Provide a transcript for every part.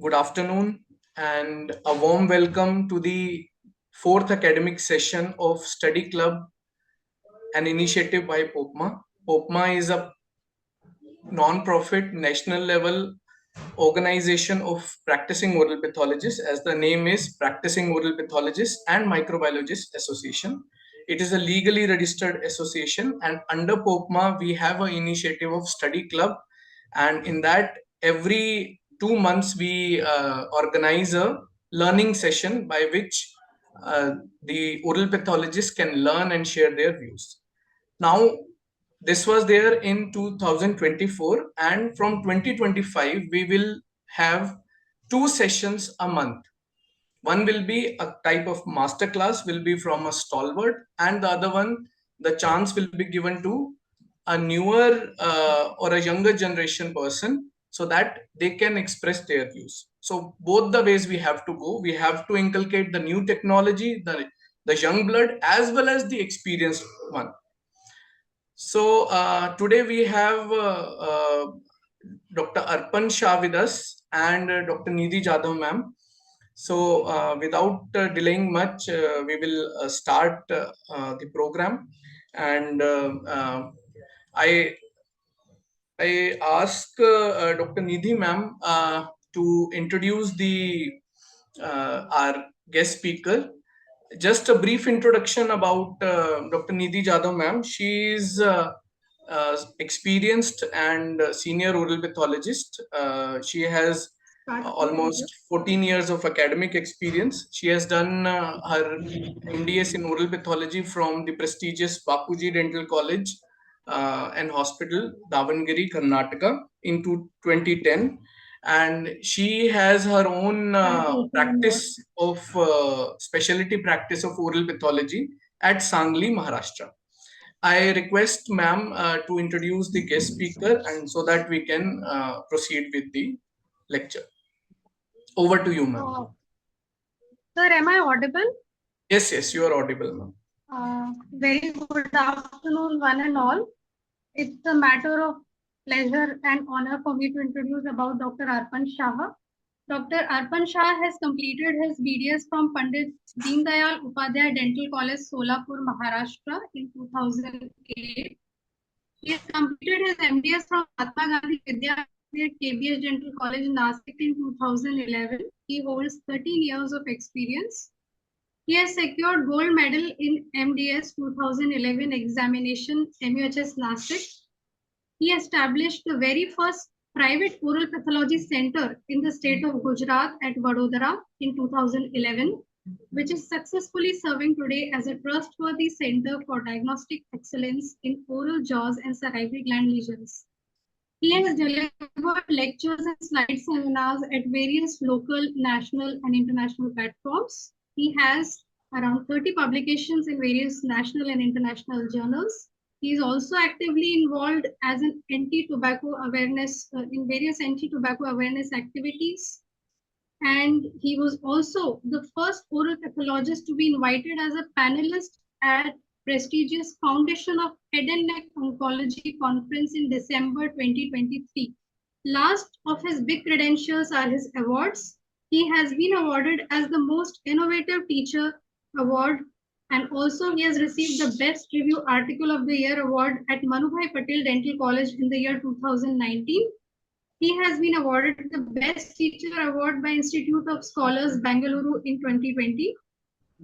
Good afternoon and a warm welcome to the fourth academic session of Study Club, an initiative by POPMA. POPMA is a non-profit national level organization of practicing oral pathologists, as the name is Practicing Oral Pathologists and Microbiologists Association. It is a legally registered association, and under POPMA we have an initiative of Study Club, and in that every 2 months we organize a learning session by which the oral pathologists can learn and share their views. Now, this was there in 2024, and from 2025 we will have 2 sessions a month. One will be a type of master class, will be from a stalwart, and the other one, the chance will be given to a newer or a younger generation person, so that they can express their views. So both the ways we have to go. We have to inculcate the new technology, the young blood, as well as the experienced one. So today we have Dr. Arpan Shah with us and Dr. Nidhi Jadhav ma'am. So without delaying much, we will start the program. And I ask Dr. Nidhi ma'am to introduce the our guest speaker. Just a brief introduction about Dr. Nidhi Jadhav ma'am. She is experienced and senior oral pathologist. She has almost 14 years of academic experience. She has done her MDS in oral pathology from the prestigious Bapuji Dental College and Hospital, Davangere, Karnataka, in 2010. And she has her own practice of specialty practice of oral pathology at Sangli, Maharashtra. I request ma'am to introduce the guest speaker, and so that we can proceed with the lecture. Over to you, ma'am. Sir, am I audible? Yes, you are audible, ma'am. Very good afternoon, one and all. It's a matter of pleasure and honor for me to introduce about Dr. Arpan Shah. Dr. Arpan Shah has completed his BDS from Pandit Deen Dayal Upadhyay Dental College, Solapur, Maharashtra in 2008. He has completed his MDS from Mahatma Gandhi Vidya KBS Dental College, Nashik in 2011. He holds 13 years of experience. He has secured gold medal in MDS 2011 examination MUHS Nashik. He established the very first private oral pathology center in the state of Gujarat at Vadodara in 2011, which is successfully serving today as a trustworthy center for diagnostic excellence in oral jaws and salivary gland lesions. He has delivered lectures and slide seminars at various local, national, and international platforms. He has around 30 publications in various national and international journals. He is also actively involved as an anti-tobacco awareness in various anti-tobacco awareness activities. And he was also the first oral pathologist to be invited as a panelist at prestigious Foundation of Head and Neck Oncology conference in December 2023. Last of his big credentials are his awards. He has been awarded as the most innovative teacher award, and also he has received the best review article of the year award at Manubhai Patel Dental College in the year 2019. He has been awarded the best teacher award by Institute of Scholars Bangalore in 2020.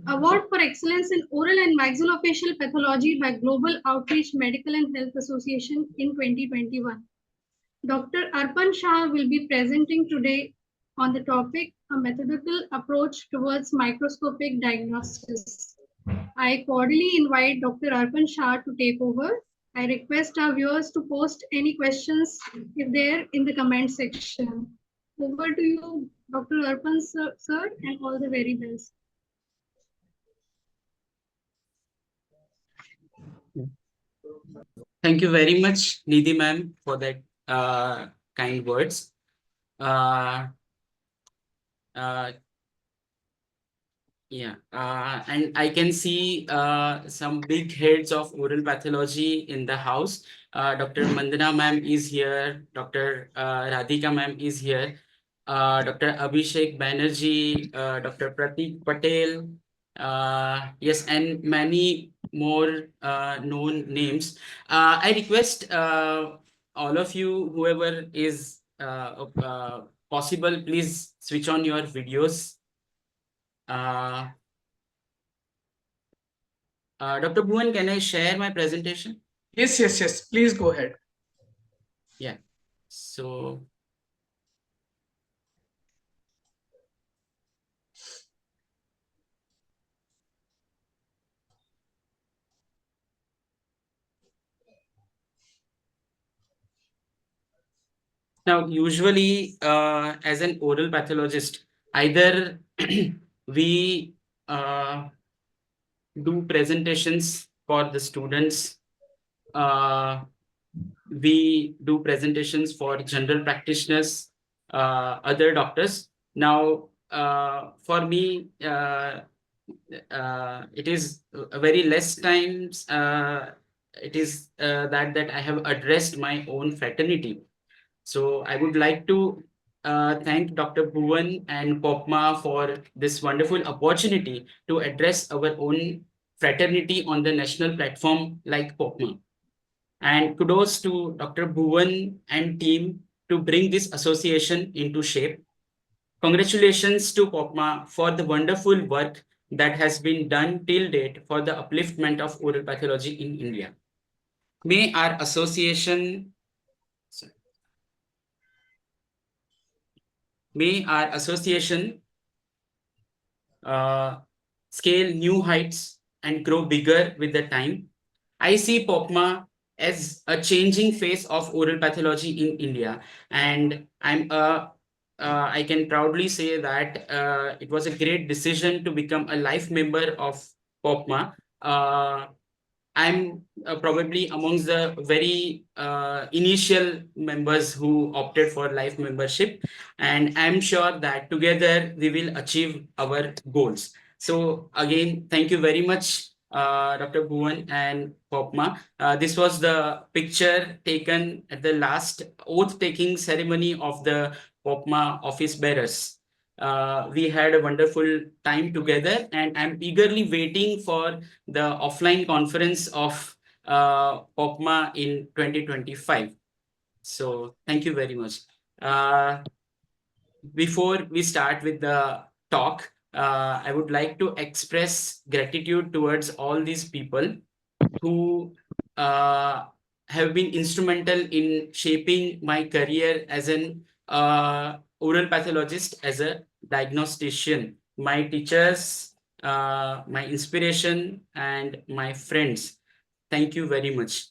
Award for Excellence in Oral and Maxillofacial Pathology by Global Outreach Medical and Health Association in 2021. Dr. Arpan Shah will be presenting today on the topic, a methodical approach towards microscopic diagnosis. I cordially invite Dr. Arpan Shah to take over. I request our viewers to post any questions if they're in the comment section. Over to you, Dr. Arpan sir, and all the very best. Thank you very much, Nidhi ma'am, for that kind words. And I can see some big heads of oral pathology in the house. Dr. Mandana ma'am is here. Dr. Radhika ma'am is here. Dr. Abhishek Banerjee, Dr. Pratik Patel, yes, and many more known names. I request all of you, whoever is possible, please switch on your videos. Dr. Bhuvan, can I share my presentation? Yes, yes, yes. Please go ahead. Yeah. So now, usually, as an oral pathologist, either we uh, do presentations for the students, uh, we do presentations for general practitioners, other doctors. Now, for me, it is a very less times. It is that I have addressed my own fraternity. So I would like to thank Dr. Bhuvan and POPMA for this wonderful opportunity to address our own fraternity on the national platform like POPMA. And kudos to Dr. Bhuvan and team to bring this association into shape. Congratulations to POPMA for the wonderful work that has been done till date for the upliftment of oral pathology in India. May our association May our association uh, scale new heights and grow bigger with the time. I see POPMA as a changing face of oral pathology in India, and I can proudly say that it was a great decision to become a life member of POPMA. I'm probably amongst the very initial members who opted for life membership, and I'm sure that together we will achieve our goals. So again, thank you very much, Dr. Bhuvan and Popma. This was the picture taken at the last oath-taking ceremony of the Popma office bearers. We had a wonderful time together, and I'm eagerly waiting for the offline conference of POPMA in 2025. So thank you very much. Before we start with the talk, I would like to express gratitude towards all these people who uh, have been instrumental in shaping my career as an oral pathologist, as a diagnostician. My teachers, my inspiration, and my friends. Thank you very much.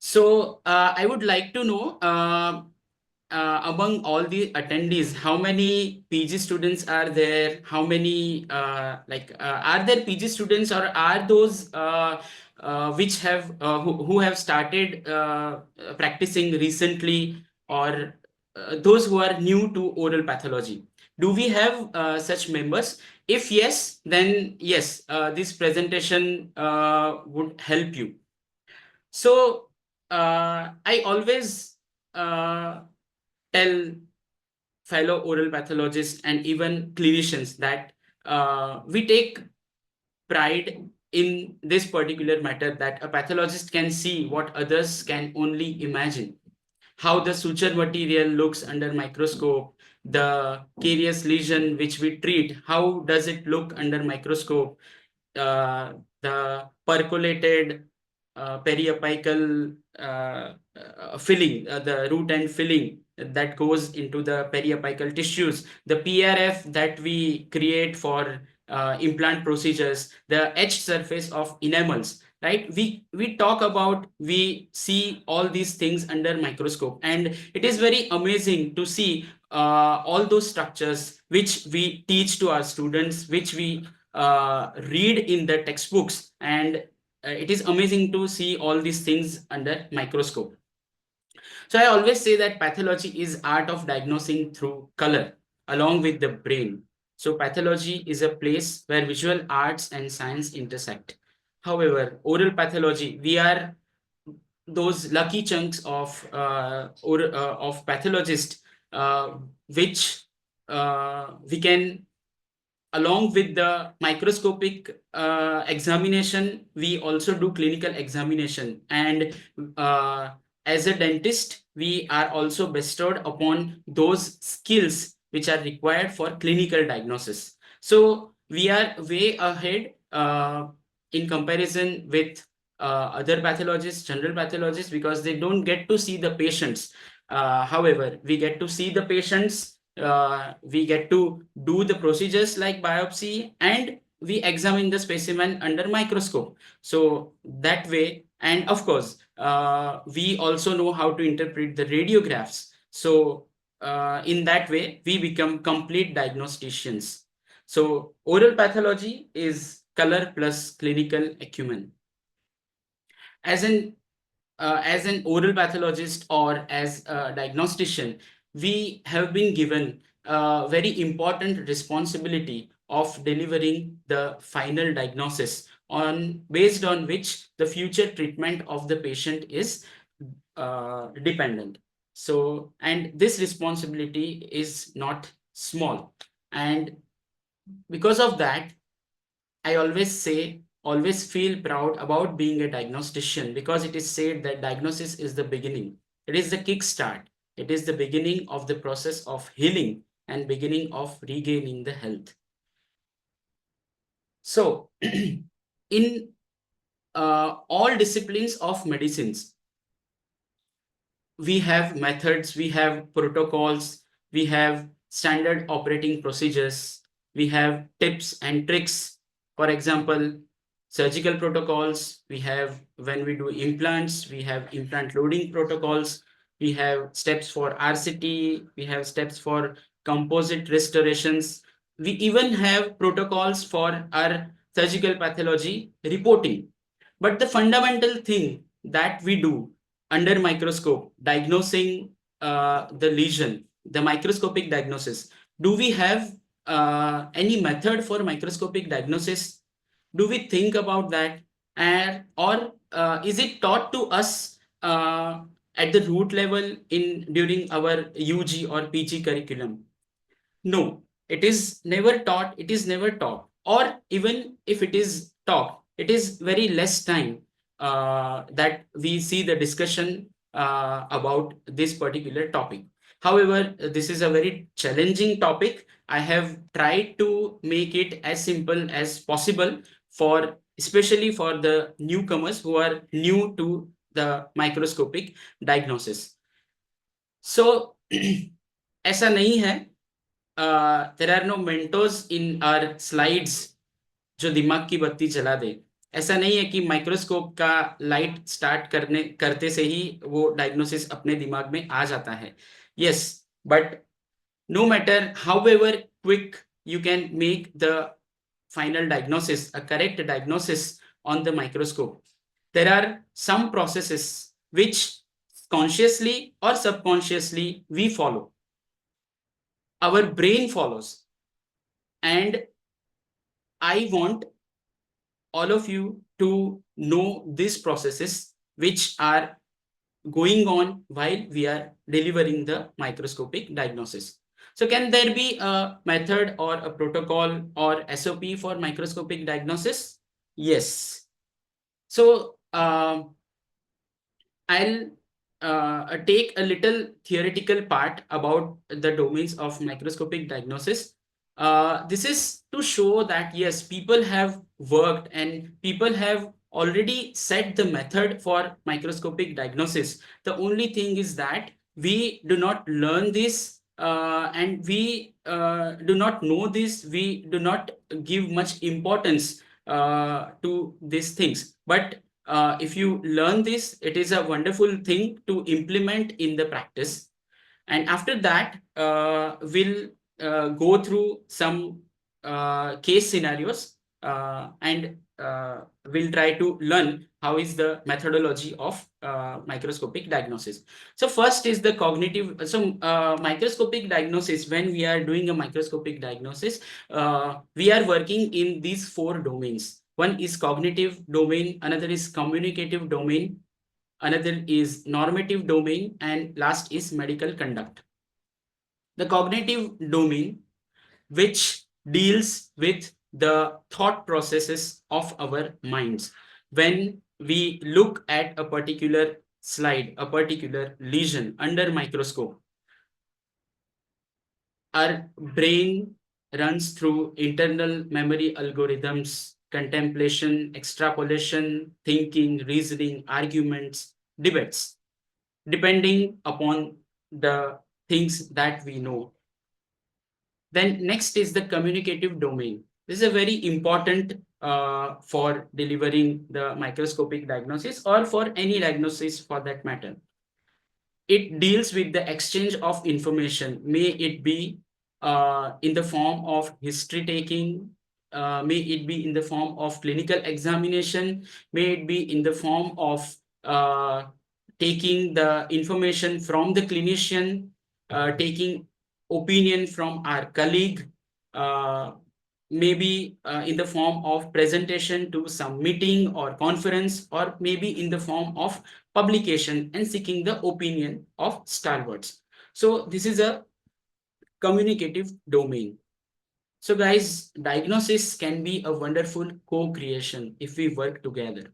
So I would like to know among all the attendees, how many PG students are there? How many are there PG students, or are those which have who have started practicing recently, or those who are new to oral pathology? Do we have such members? If yes, then yes, this presentation would help you. So I always tell fellow oral pathologists and even clinicians that we take pride in this particular matter, that a pathologist can see what others can only imagine. How the suture material looks under microscope, the carious lesion which we treat, how does it look under microscope, the percolated periapical filling, the root and filling that goes into the periapical tissues, the PRF that we create for implant procedures, the etched surface of enamels, right? We talk about, we see all these things under microscope, and it is very amazing to see all those structures which we teach to our students, which we read in the textbooks, and it is amazing to see all these things under microscope. So I always say that pathology is art of diagnosing through color along with the brain. So pathology is a place where visual arts and science intersect. However, oral pathology, we are those lucky chunks of pathologists which we can, along with the microscopic examination, we also do clinical examination. And as a dentist, we are also bestowed upon those skills which are required for clinical diagnosis. So we are way ahead in comparison with other pathologists, general pathologists, because they don't get to see the patients. However, we get to see the patients, we get to do the procedures like biopsy, and we examine the specimen under microscope. So that way, and of course, we also know how to interpret the radiographs. So in that way, we become complete diagnosticians. So oral pathology is color plus clinical acumen. As an oral pathologist or as a diagnostician, we have been given a very important responsibility of delivering the final diagnosis based on which the future treatment of the patient is dependent. So, and this responsibility is not small. And because of that, I always feel proud about being a diagnostician, because it is said that diagnosis is the beginning. It is the kickstart. It is the beginning of the process of healing and beginning of regaining the health. So, in all disciplines of medicines, we have methods, we have protocols, we have standard operating procedures, we have tips and tricks. For example, surgical protocols, we have when we do implants, we have implant loading protocols, we have steps for RCT, we have steps for composite restorations, we even have protocols for our surgical pathology reporting. But the fundamental thing that we do under microscope, diagnosing the lesion, the microscopic diagnosis. Do we have any method for microscopic diagnosis? Do we think about that? And or is it taught to us at the root level during our UG or PG curriculum? No, it is never taught. It is never taught. Or even if it is taught, it is very less time that we see the discussion about this particular topic. However, this is a very challenging topic. I have tried to make it as simple as possible for, especially for the newcomers who are new to the microscopic diagnosis. So ऐसा नहीं है, there are no mentors in our slides जो दिमाग की बत्ती जला दे. ऐसा नहीं है कि माइक्रोस्कोप का लाइट स्टार्ट करते से ही वो डायग्नोसिस अपने दिमाग में आ जाता है. Yes, but no matter however quick you can make the final diagnosis, a correct diagnosis on the microscope, there are some processes which consciously or subconsciously we follow, our brain follows, and I want all of you to know these processes which are going on while we are delivering the microscopic diagnosis. So can there be a method or a protocol or SOP for microscopic diagnosis? Yes. So I'll take a little theoretical part about the domains of microscopic diagnosis. This is to show that yes, people have worked and people have already set the method for microscopic diagnosis. The only thing is that we do not learn this and we do not know this. We do not give much importance to these things. But if you learn this, it is a wonderful thing to implement in the practice. And after that, we'll go through some case scenarios and we'll try to learn how is the methodology of microscopic diagnosis. So first is the cognitive. So microscopic diagnosis, when we are doing a microscopic diagnosis, we are working in these 4 domains. One is cognitive domain, another is communicative domain, another is normative domain, and last is medical conduct. The cognitive domain, which deals with the thought processes of our minds. When we look at a particular slide, a particular lesion under microscope, our brain runs through internal memory algorithms, contemplation, extrapolation, thinking, reasoning, arguments, debates, depending upon the things that we know. Then next is the communicative domain. This is a very important for delivering the microscopic diagnosis or for any diagnosis for that matter. It deals with the exchange of information. May it be in the form of history taking, may it be in the form of clinical examination, may it be in the form of uh, taking the information from the clinician, taking opinion from our colleague, uh, maybe in the form of presentation to some meeting or conference, or maybe in the form of publication and seeking the opinion of stalwarts. So this is a communicative domain. So guys, diagnosis can be a wonderful co-creation if we work together.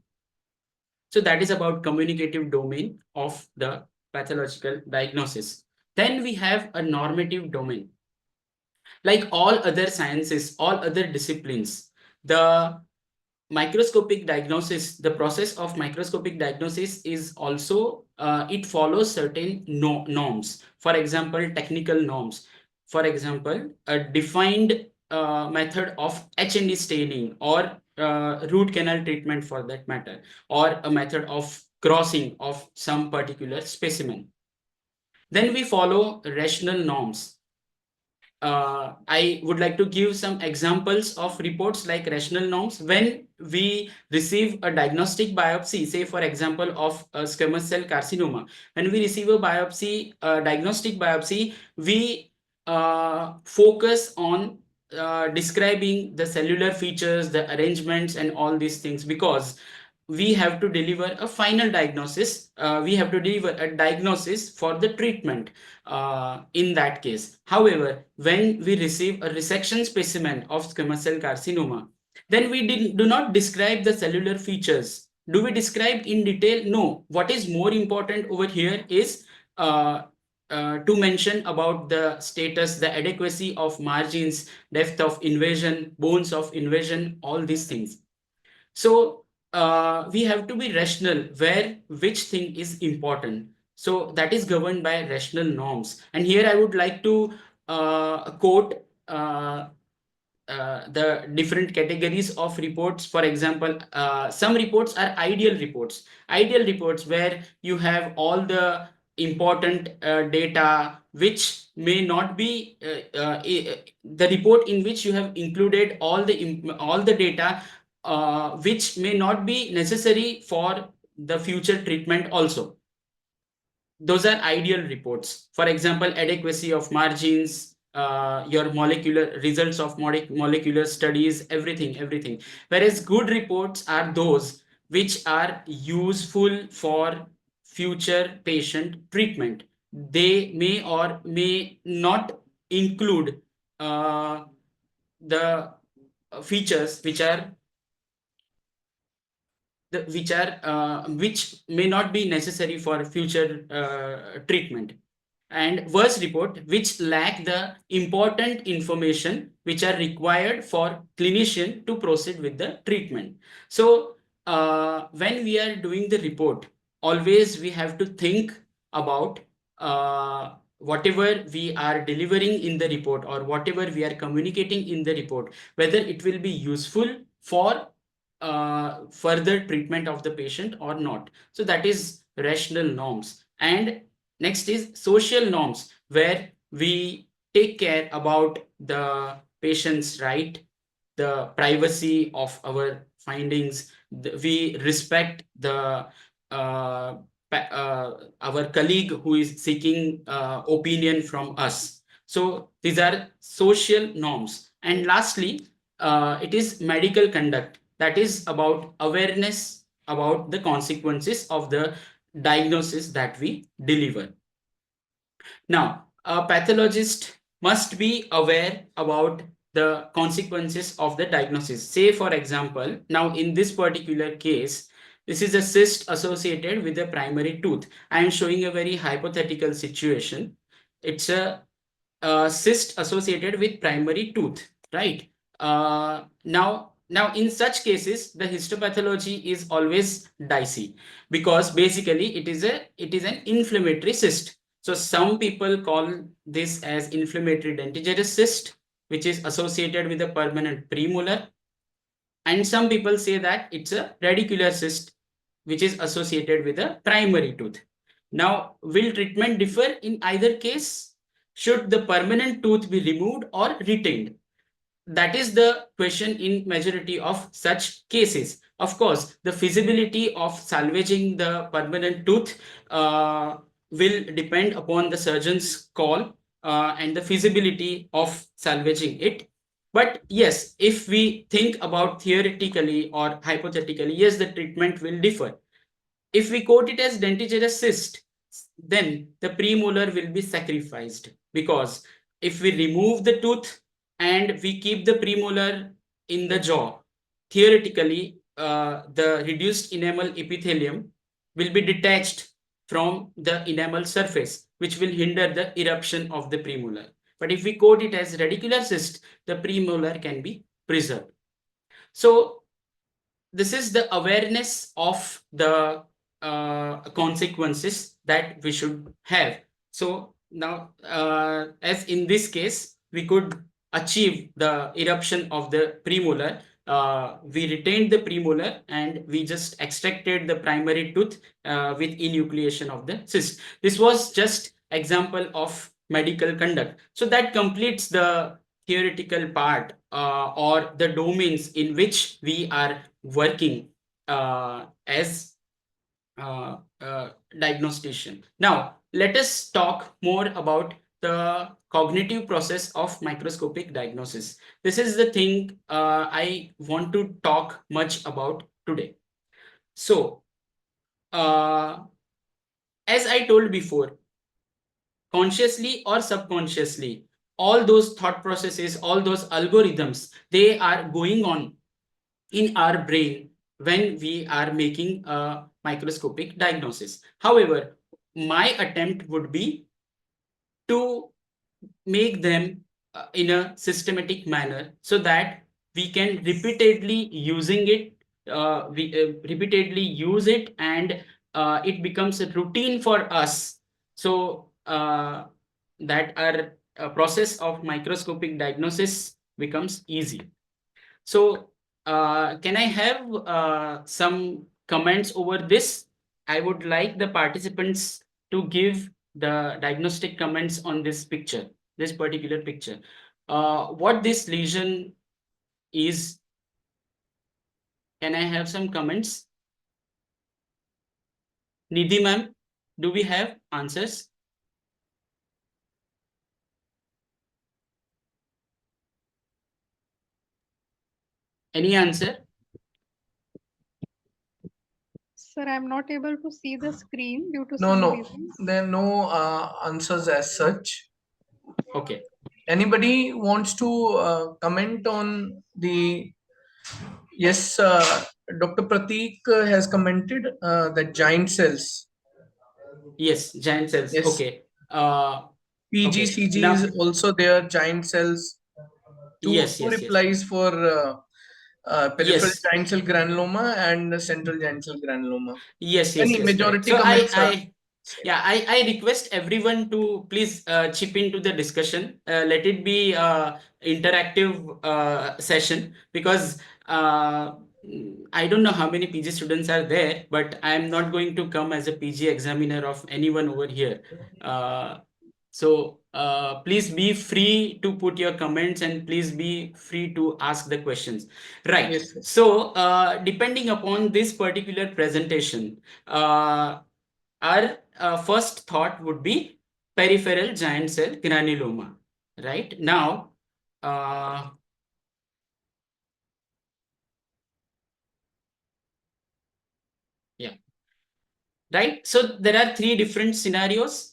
So that is about communicative domain of the pathological diagnosis. Then we have a normative domain. Like all other sciences, all other disciplines, the microscopic diagnosis, the process of microscopic diagnosis is also, it follows certain norms. For example, technical norms. For example, a defined method of H&E staining or root canal treatment for that matter, or a method of crossing of some particular specimen. Then we follow rational norms. I would like to give some examples of reports like rational norms. When we receive a diagnostic biopsy, say for example of a squamous cell carcinoma, when we receive a biopsy, a diagnostic biopsy, we focus on describing the cellular features, the arrangements, and all these things, because we have to deliver a final diagnosis. We have to deliver a diagnosis for the treatment in that case. However, when we receive a resection specimen of squamous cell carcinoma, then we do not describe the cellular features. Do we describe in detail? No. What is more important over here is to mention about the status, the adequacy of margins, depth of invasion, bones of invasion, all these things. So we have to be rational where which thing is important. So that is governed by rational norms. And here I would like to quote the different categories of reports. For example, some reports are ideal reports. Ideal reports where you have all the important data which may not be the report in which you have included all the data which may not be necessary for the future treatment also. Those are ideal reports. For example, adequacy of margins, your molecular results of molecular studies, everything. Whereas good reports are those which are useful for future patient treatment. They may or may not include the features which are which may not be necessary for future treatment, and worse report which lack the important information which are required for clinician to proceed with the treatment. So when we are doing the report, always we have to think about whatever we are delivering in the report or whatever we are communicating in the report, whether it will be useful for further treatment of the patient or not. So that is rational norms. And next is social norms, where we take care about the patient's right, the privacy of our findings. We respect the our colleague who is seeking opinion from us. So these are social norms. And lastly, it is medical conduct, that is about awareness about the consequences of the diagnosis that we deliver. Now, a pathologist must be aware about the consequences of the diagnosis. Say, for example, now in this particular case, this is a cyst associated with a primary tooth. I am showing a very hypothetical situation. It's a cyst associated with primary tooth, right? Now, in such cases, the histopathology is always dicey because basically it is an inflammatory cyst. So some people call this as inflammatory dentigerous cyst, which is associated with a permanent premolar, and some people say that it's a radicular cyst, which is associated with a primary tooth. Now, will treatment differ in either case? Should the permanent tooth be removed or retained? That is the question in majority of such cases. Of course, the feasibility of salvaging the permanent tooth will depend upon the surgeon's call and the feasibility of salvaging it. But yes, if we think about theoretically or hypothetically, yes, the treatment will differ. If we quote it as dentigerous cyst, then the premolar will be sacrificed, because if we remove the tooth and we keep the premolar in the jaw, theoretically, the reduced enamel epithelium will be detached from the enamel surface, which will hinder the eruption of the premolar. But if we quote it as radicular cyst, the premolar can be preserved. So this is the awareness of the consequences that we should have. So now, as in this case, we could achieve the eruption of the premolar. We retained the premolar and we just extracted the primary tooth with enucleation of the cyst. This was just example of medical conduct. So that completes the theoretical part or the domains in which we are working as diagnostician. Now, let us talk more about the cognitive process of microscopic diagnosis. This is the thing I want to talk much about today. So, as I told before, consciously or subconsciously, all those thought processes, all those algorithms, they are going on in our brain when we are making a microscopic diagnosis. However, my attempt would be to make them in a systematic manner so that we can repeatedly using it, we repeatedly use it, and it becomes a routine for us. So that our process of microscopic diagnosis becomes easy. So, can I have some comments over this? I would like the participants to give the diagnostic comments on this picture, this particular picture. What this lesion is, can I have some comments? Nidhi ma'am, do we have answers? Any answer? Sir, I'm not able to see the screen due to No, some no, reasons. there are no answers as such. Okay. Anybody wants to comment on the? Yes, Dr. Pratik has commented that giant cells. Yes, giant cells. Yes, Okay. Okay. PGCG is Now, also there. Giant cells. Two yes, two yes, yes. replies for peripheral Yes, giant cell granuloma and central giant cell granuloma. yes, yes, Many yes, correct. majority So comments are I same. yeah, I request everyone to please chip into the discussion. Let it be interactive session, because I don't know how many PG students are there, but I'm not going to come as a PG examiner of anyone over here. So please be free to put your comments and please be free to ask the questions. Right. Yes, yes. So depending upon this particular presentation, our first thought would be peripheral giant cell granuloma. Right now, uh, yeah, right. So there are three different scenarios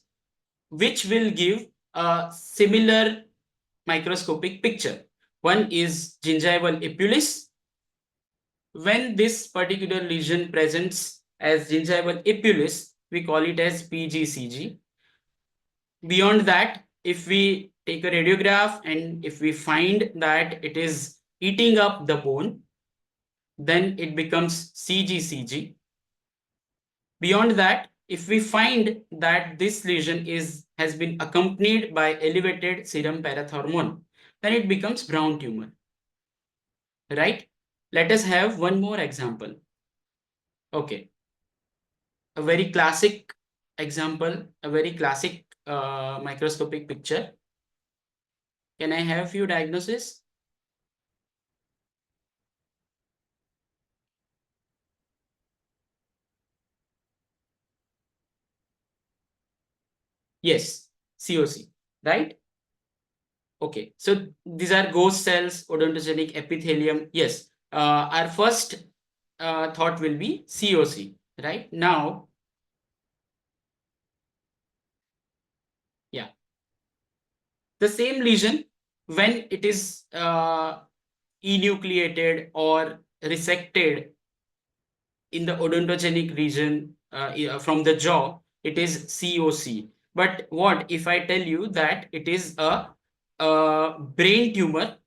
which will give a similar microscopic picture. One is gingival epulis. When this particular lesion presents as gingival epulis, we call it as PGCG. Beyond that, if we take a radiograph and if we find that it is eating up the bone, then it becomes CGCG. Beyond that, if we find that this lesion has been accompanied by elevated serum parathormone, then it becomes brown tumor. Right? Let us have one more example. Okay. A very classic example, a very classic microscopic picture. Can I have few diagnoses? Yes, COC, right? Okay, so these are ghost cells, odontogenic epithelium. Yes, our first thought will be COC, right? Now, yeah, the same lesion, when it is enucleated or resected in the odontogenic region from the jaw, it is COC. But what if I tell you that it is a brain tumor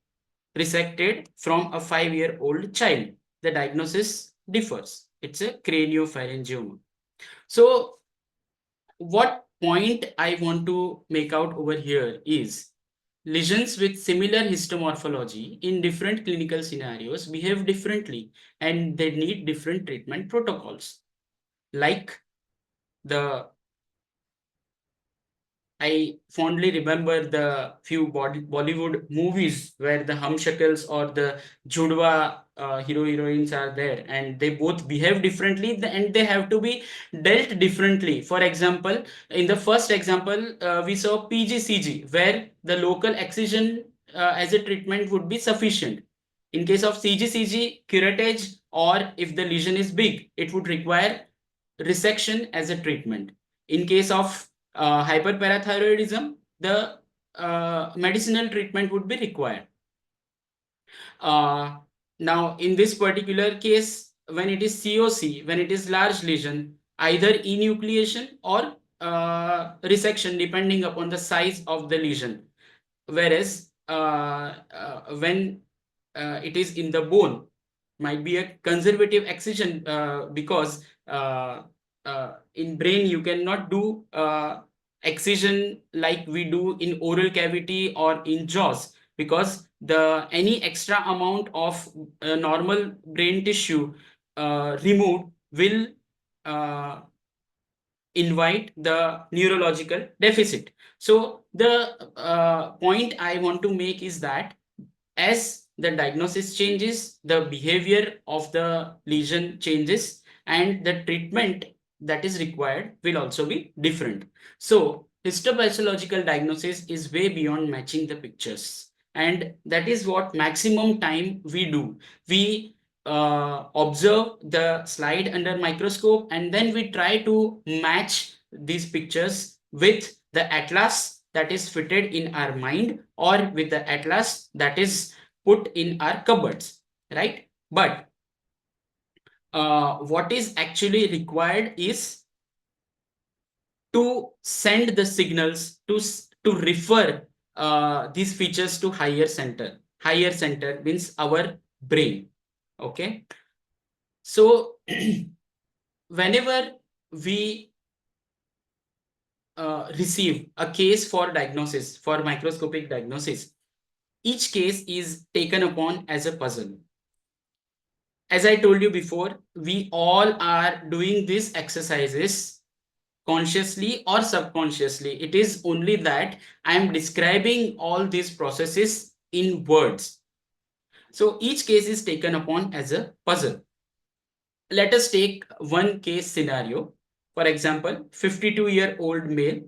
resected from a 5-year-old child? The diagnosis differs. It's a craniopharyngioma. So what point I want to make out over here is lesions with similar histomorphology in different clinical scenarios behave differently and they need different treatment protocols. Like the I fondly remember the few Bollywood movies where the Humshakals or the Judwa hero heroines are there, and they both behave differently and they have to be dealt differently. For example, in the first example, we saw PGCG where the local excision as a treatment would be sufficient. In case of CGCG, curettage, or if the lesion is big, it would require resection as a treatment. In case of hyperparathyroidism, the medicinal treatment would be required. Now, in this particular case, when it is COC, when it is large lesion, either enucleation or resection, depending upon the size of the lesion. Whereas when it is in the bone, might be a conservative excision because in brain you cannot do excision like we do in oral cavity or in jaws, because the any extra amount of normal brain tissue removed will uh, invite the neurological deficit. So the point I want to make is that as the diagnosis changes, the behavior of the lesion changes, and the treatment that is required will also be different. So histopathological diagnosis is way beyond matching the pictures, and that is what maximum time we do. We observe the slide under microscope, and then we try to match these pictures with the atlas that is fitted in our mind, or with the atlas that is put in our cupboards, right? But what is actually required is to send the signals to refer these features to higher center. Higher center means our brain. Okay. So whenever we receive a case for diagnosis, for microscopic diagnosis, each case is taken upon as a puzzle. As I told you before, we all are doing these exercises consciously or subconsciously. It is only that I am describing all these processes in words. So each case is taken upon as a puzzle. Let us take one case scenario. For example, 52-year-old male.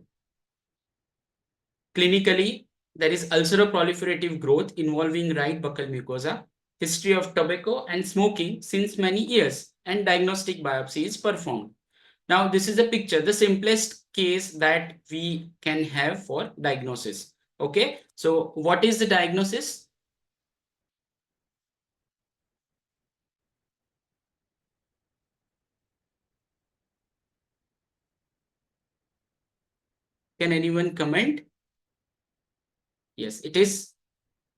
Clinically, there is ulceroproliferative growth involving right buccal mucosa, history of tobacco and smoking since many years, and diagnostic biopsy is performed. Now, this is a picture, the simplest case that we can have for diagnosis. Okay, so what is the diagnosis? Can anyone comment? Yes, it is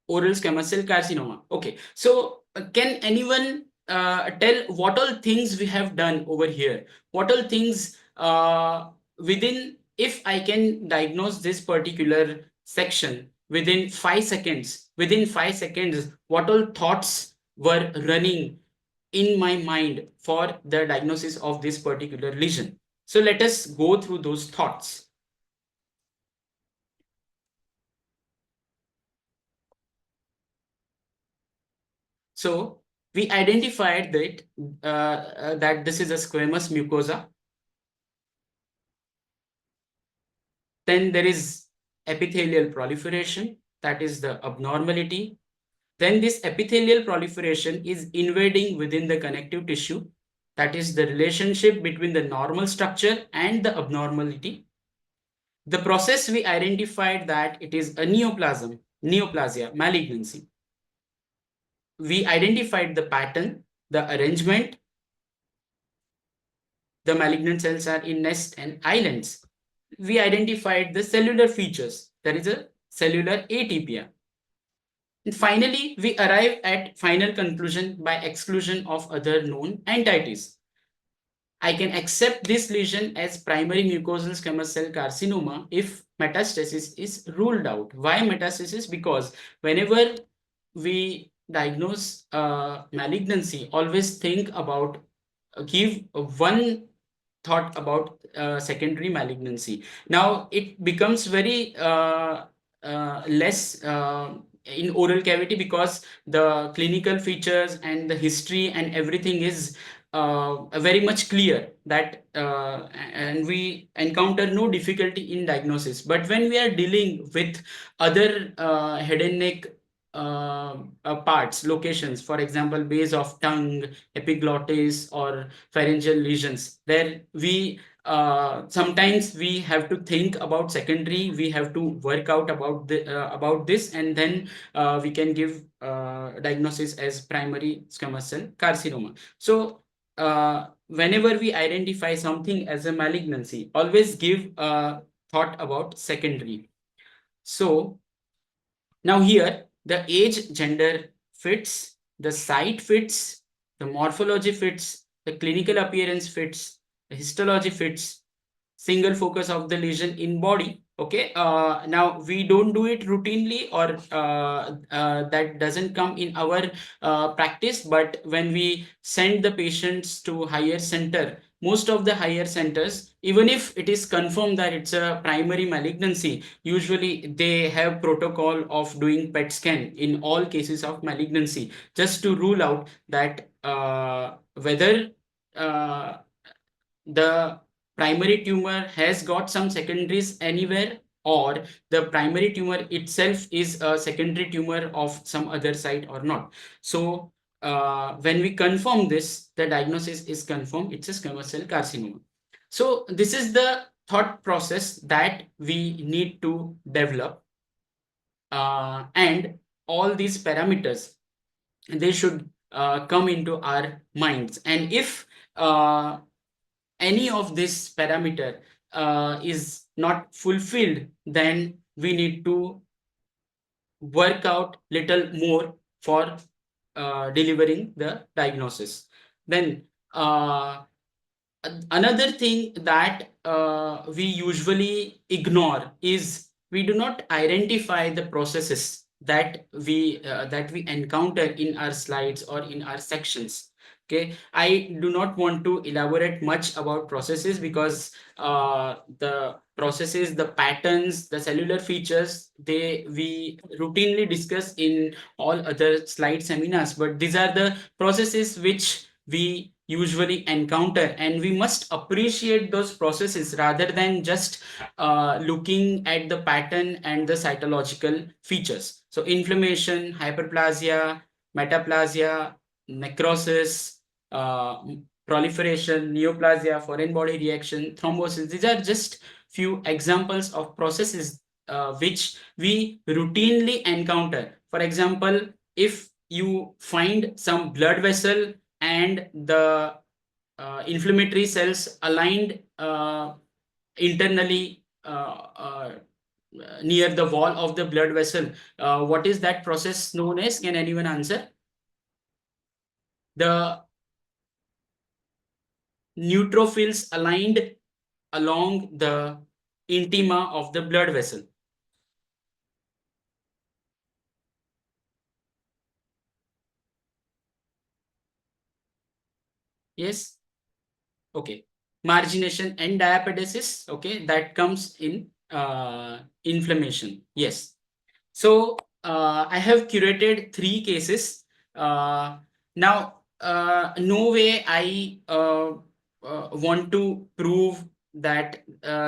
oral squamous cell carcinoma. Okay, so can anyone tell what all things we have done over here? What all things within, if I can diagnose this particular section within 5 seconds, what all thoughts were running in my mind for the diagnosis of this particular lesion? So let us go through those thoughts. So we identified that this is a squamous mucosa. Then there is epithelial proliferation, that is the abnormality. Then this epithelial proliferation is invading within the connective tissue, that is the relationship between the normal structure and the abnormality. The process we identified that it is a neoplasia, malignancy. We identified the pattern, the arrangement. The malignant cells are in nests and islands. We identified the cellular features. There is a cellular atypia. And finally, we arrive at final conclusion by exclusion of other known entities. I can accept this lesion as primary mucosal squamous cell carcinoma if metastasis is ruled out. Why metastasis? Because whenever we diagnose malignancy, always think about, give one thought about secondary malignancy. Now it becomes very less in oral cavity because the clinical features and the history and everything is very much clear that and we encounter no difficulty in diagnosis. But when we are dealing with other head and neck parts, locations, for example, base of tongue, epiglottis, or pharyngeal lesions, where we sometimes we have to think about secondary, we have to work out about this, and then we can give diagnosis as primary squamous cell carcinoma. So whenever we identify something as a malignancy, always give a thought about secondary. So now here the age, gender fits, the site fits, the morphology fits, the clinical appearance fits, the histology fits, single focus of the lesion in body. Okay, now we don't do it routinely, or that doesn't come in our practice, but when we send the patients to higher center, most of the higher centers, even if it is confirmed that it's a primary malignancy, usually they have protocol of doing PET scan in all cases of malignancy, just to rule out that whether the primary tumor has got some secondaries anywhere, or the primary tumor itself is a secondary tumor of some other site or not. So when we confirm this, the diagnosis is confirmed, it's a squamous cell carcinoma. So this is the thought process that we need to develop, and all these parameters, they should come into our minds. And if any of this parameter is not fulfilled, then we need to work out little more for delivering the diagnosis. Then another thing that we usually ignore is we do not identify the processes that we encounter in our slides or in our sections. Okay, I do not want to elaborate much about processes because the processes, the patterns, the cellular features, we routinely discuss in all other slide seminars. But these are the processes which we usually encounter, and we must appreciate those processes rather than just looking at the pattern and the cytological features. So inflammation, hyperplasia, metaplasia, necrosis, proliferation, neoplasia, foreign body reaction, thrombosis, these are just few examples of processes which we routinely encounter. For example, if you find some blood vessel and the inflammatory cells aligned internally near the wall of the blood vessel, what is that process known as? Can anyone answer? The neutrophils aligned along the intima of the blood vessel. Yes. Okay. Margination and diapedesis. Okay, that comes in inflammation. Yes. So I have curated 3 cases. Now, no way I want to prove that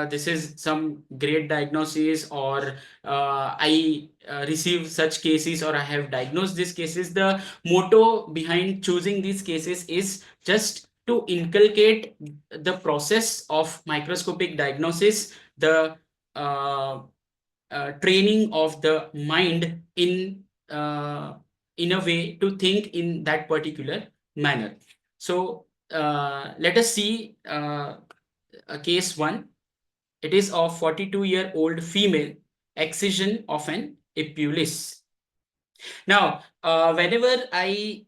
this is some great diagnosis, or I receive such cases, or I have diagnosed these cases. The motto behind choosing these cases is just to inculcate the process of microscopic diagnosis, the training of the mind in a way to think in that particular manner. So let us see case 1. It is of 42-year-old female, excision of an epulis. Now, whenever I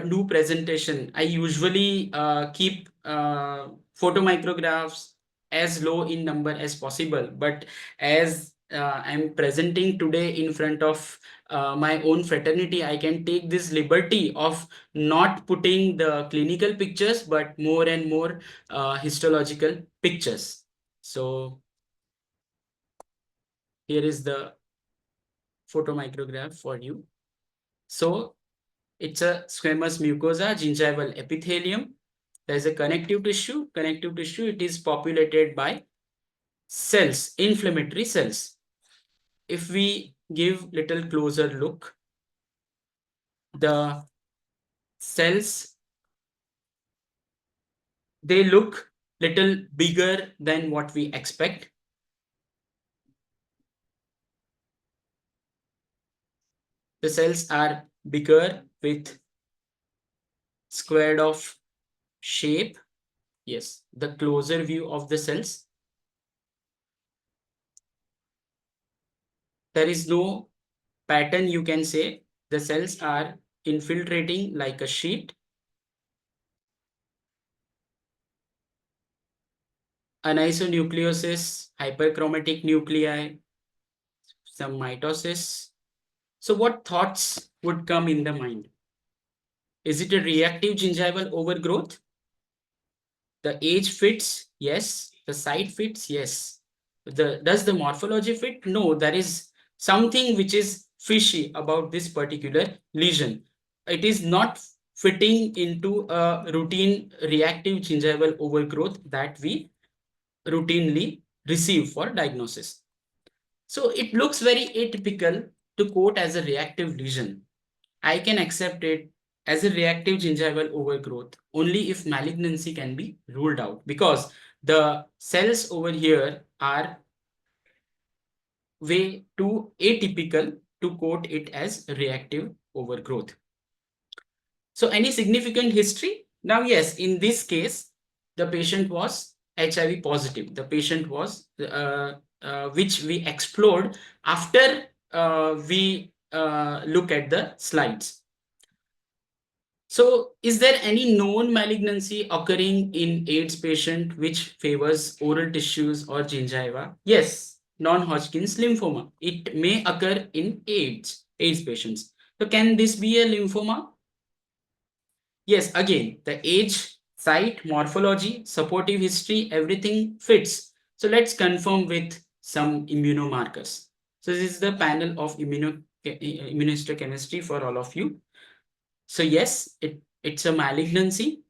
do presentation, I usually keep photomicrographs as low in number as possible. But as I'm presenting today in front of my own fraternity, I can take this liberty of not putting the clinical pictures, but more and more histological pictures. So here is the photomicrograph for you. So it's a squamous mucosa, gingival epithelium. There's a connective tissue. Connective tissue, it is populated by cells, inflammatory cells. If we give little closer look, the cells, they look little bigger than what we expect. The cells are bigger with squared off shape. Yes, the closer view of the cells. There is no pattern, you can say. The cells are infiltrating like a sheet. Anisonucleosis, hyperchromatic nuclei, some mitosis. So what thoughts would come in the mind? Is it a reactive gingival overgrowth? The age fits, yes. The site fits, yes. Does the morphology fit? No, there is something which is fishy about this particular lesion. It is not fitting into a routine reactive gingival overgrowth that we routinely receive for diagnosis. So it looks very atypical to quote as a reactive lesion. I can accept it as a reactive gingival overgrowth only if malignancy can be ruled out, because the cells over here are way too atypical to quote it as reactive overgrowth. So any significant history? Now, yes, in this case, the patient was HIV positive. The patient was, which we explored after we look at the slides. So is there any known malignancy occurring in AIDS patient which favors oral tissues or gingiva? Yes, non-Hodgkin's lymphoma. It may occur in AIDS patients. So can this be a lymphoma? Yes, again, the age, site, morphology, supportive history, everything fits. So let's confirm with some immunomarkers. So this is the panel of immunohistochemistry for all of you. So yes, it's a malignancy.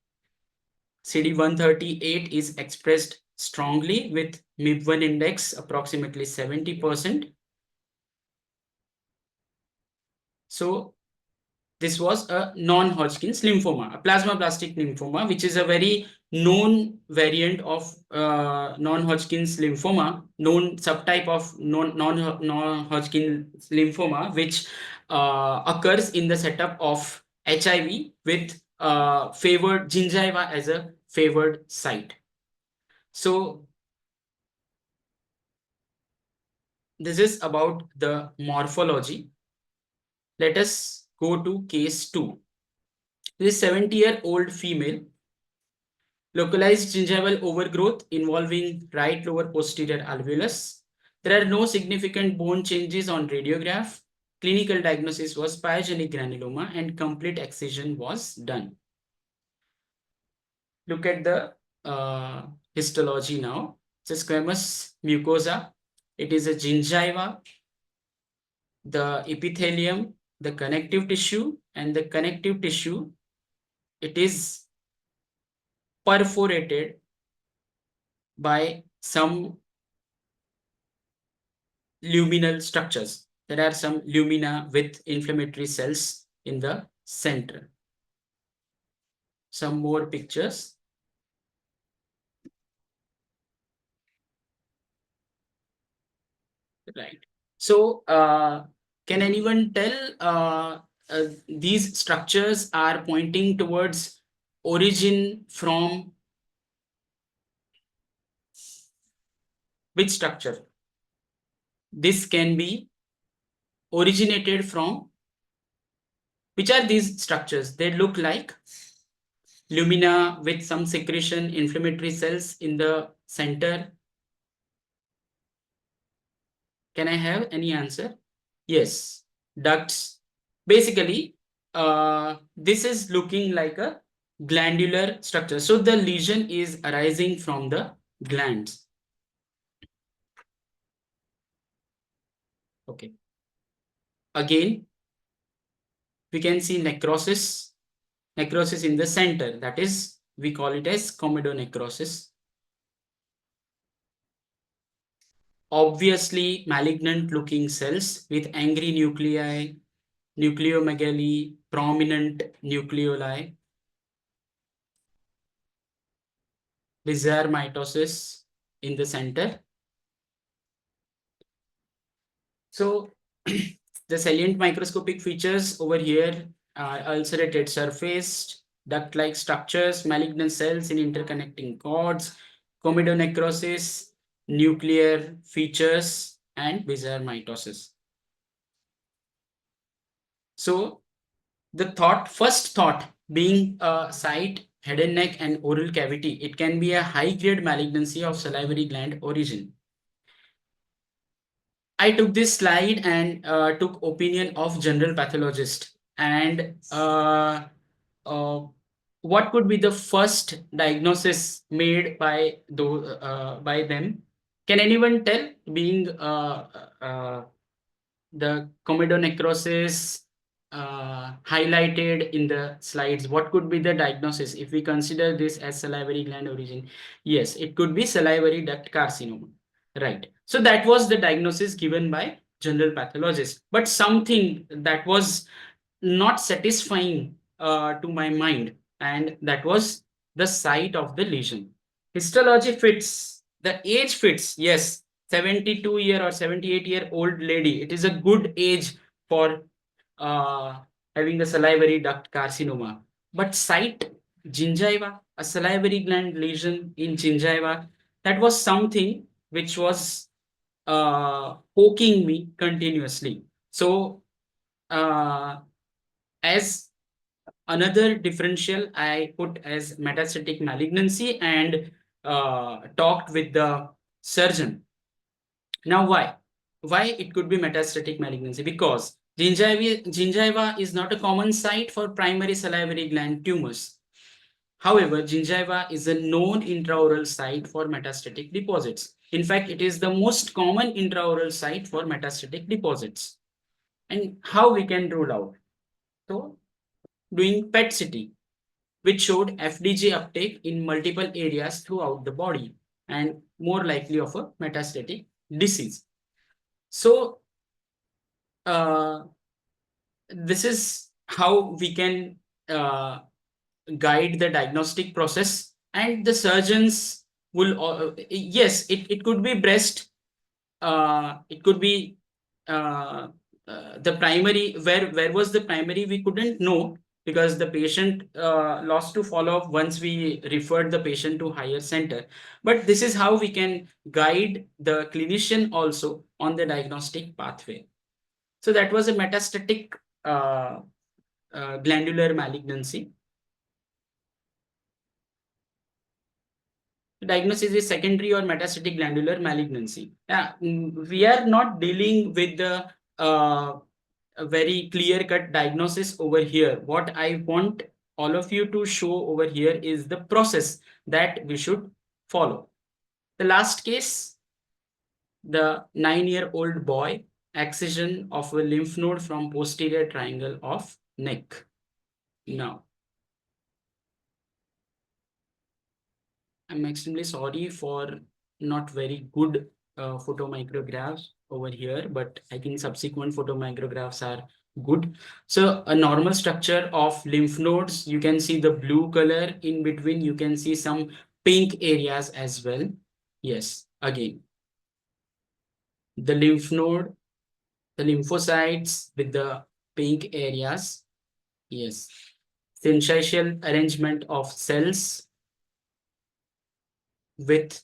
CD138 is expressed strongly with MIB1 index approximately 70%. So this was a non-Hodgkin's lymphoma, a plasmablastic lymphoma, which is a very known variant of non-Hodgkin's lymphoma, known subtype of non-Hodgkin lymphoma, which occurs in the setup of HIV with favored gingiva as a favored site. So this is about the morphology. Let us go to case 2. This 70-year-old female, localized gingival overgrowth involving right lower posterior alveolus. There are no significant bone changes on radiograph. Clinical diagnosis was pyogenic granuloma and complete excision was done. Look at the histology now. It's a squamous mucosa. It is a gingiva, the epithelium, the connective tissue, and the connective tissue, it is perforated by some luminal structures. There are some lumina with inflammatory cells in the center. Some more pictures. Right. So, can anyone tell these structures are pointing towards origin from which structure? This can be originated from, which are these structures? They look like lumina with some secretion, inflammatory cells in the center. Can I have any answer? Yes, ducts. Basically, this is looking like a glandular structure. So the lesion is arising from the glands. Okay. Again, we can see necrosis in the center. That is, we call it as comedonecrosis. Obviously, malignant looking cells with angry nuclei, nucleomegaly, prominent nucleoli, bizarre mitosis in the center. So the salient microscopic features over here are ulcerated surface, duct-like structures, malignant cells in interconnecting cords, comedonecrosis, nuclear features, and bizarre mitosis. So the first thought being a site, head and neck, and oral cavity, it can be a high-grade malignancy of salivary gland origin. I took this slide and took opinion of general pathologist and what could be the first diagnosis made by them? Can anyone tell? Being the comedonecrosis highlighted in the slides, what could be the diagnosis if we consider this as salivary gland origin? Yes, it could be salivary duct carcinoma. Right. So that was the diagnosis given by general pathologist. But something that was not satisfying to my mind, and that was the site of the lesion. Histology fits, the age fits. Yes, 72-year or 78-year-old lady. It is a good age for having a salivary duct carcinoma. But site, gingiva, a salivary gland lesion in gingiva, that was something which was poking me continuously. So as another differential, I put as metastatic malignancy and talked with the surgeon. Now, why? Why it could be metastatic malignancy? Because gingiva is not a common site for primary salivary gland tumors. However, gingiva is a known intraoral site for metastatic deposits. In fact, it is the most common intraoral site for metastatic deposits. And how we can rule out? So, doing PET-CT, which showed FDG uptake in multiple areas throughout the body and more likely of a metastatic disease. So, this is how we can guide the diagnostic process, and the surgeons will yes, it could be breast, it could be uh, the primary. Where was the primary, we couldn't know, because the patient lost to follow up once we referred the patient to higher center. But this is how we can guide the clinician also on the diagnostic pathway. So that was a metastatic uh, glandular malignancy. Diagnosis is secondary or metastatic glandular malignancy. We are not dealing with the a very clear-cut diagnosis over here. What I want all of you to show over here is the process that we should follow. The last case, the 9-year-old boy, excision of a lymph node from posterior triangle of neck. Now, I'm extremely sorry for not very good photomicrographs over here, but I think subsequent photomicrographs are good. So a normal structure of lymph nodes, you can see the blue color in between, you can see some pink areas as well. Yes, again, the lymph node, the lymphocytes with the pink areas. Yes, syncytial arrangement of cells with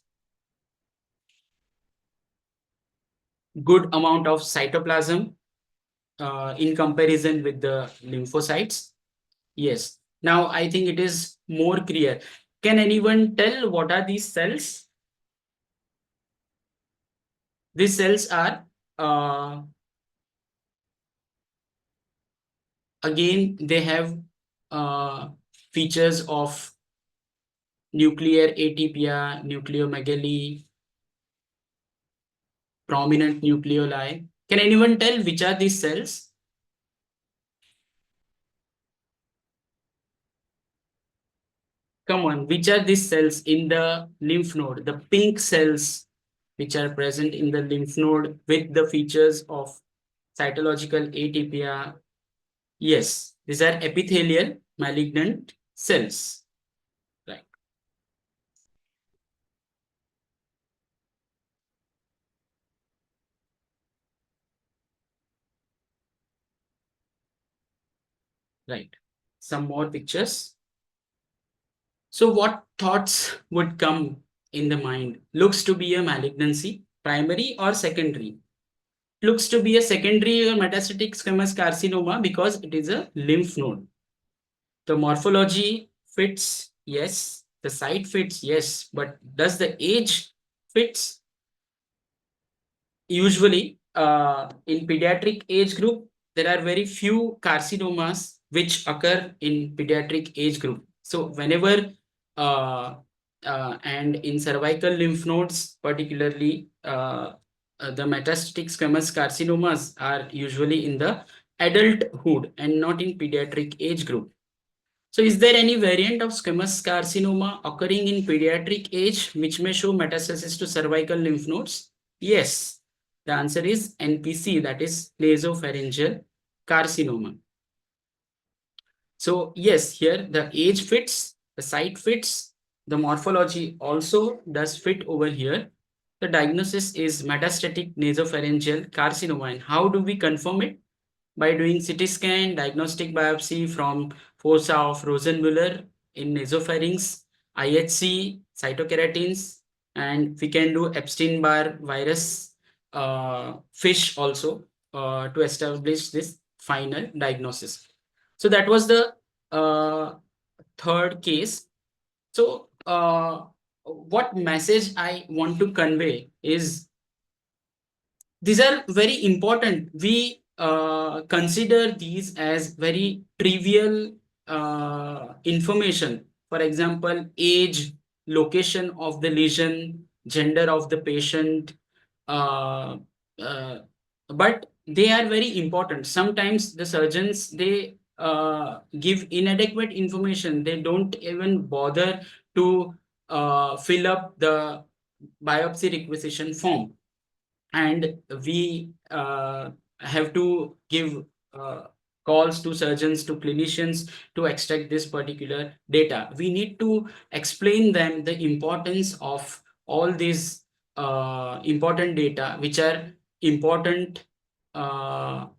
good amount of cytoplasm in comparison with the lymphocytes. Yes. Now I think it is more clear. Can anyone tell what are these cells? These cells are again, they have features of nuclear atypia, nucleomegaly, prominent nucleoli. Can anyone tell which are these cells? Come on, which are these cells in the lymph node? The pink cells which are present in the lymph node with the features of cytological atypia. Yes, these are epithelial malignant cells. Right. Right. Some more pictures. So what thoughts would come in the mind? Looks to be a malignancy, primary or secondary? Looks to be a secondary or metastatic squamous carcinoma because it is a lymph node. The morphology fits, yes. The site fits, yes. But does the age fits? Usually, in pediatric age group, there are very few carcinomas which occur in pediatric age group. So whenever and in cervical lymph nodes, particularly the metastatic squamous carcinomas are usually in the adulthood and not in pediatric age group. So is there any variant of squamous carcinoma occurring in pediatric age which may show metastasis to cervical lymph nodes? Yes. The answer is NPC, that is nasopharyngeal carcinoma. So yes, here the age fits, the site fits, the morphology also does fit over here. The diagnosis is metastatic nasopharyngeal carcinoma. And how do we confirm it? By doing CT scan, diagnostic biopsy from fossa of Rosenmuller in nasopharynx, IHC, cytokeratins, and we can do Epstein-Barr virus fish also to establish this final diagnosis. So that was the third case. So what message I want to convey is these are very important. We consider these as very trivial information. For example, age, location of the lesion, gender of the patient, uh, uh, but they are very important. Sometimes the surgeons, they give inadequate information. They don't even bother to fill up the biopsy requisition form, and we have to give calls to surgeons, to clinicians to extract this particular data. We need to explain them the importance of all these important data, which are important not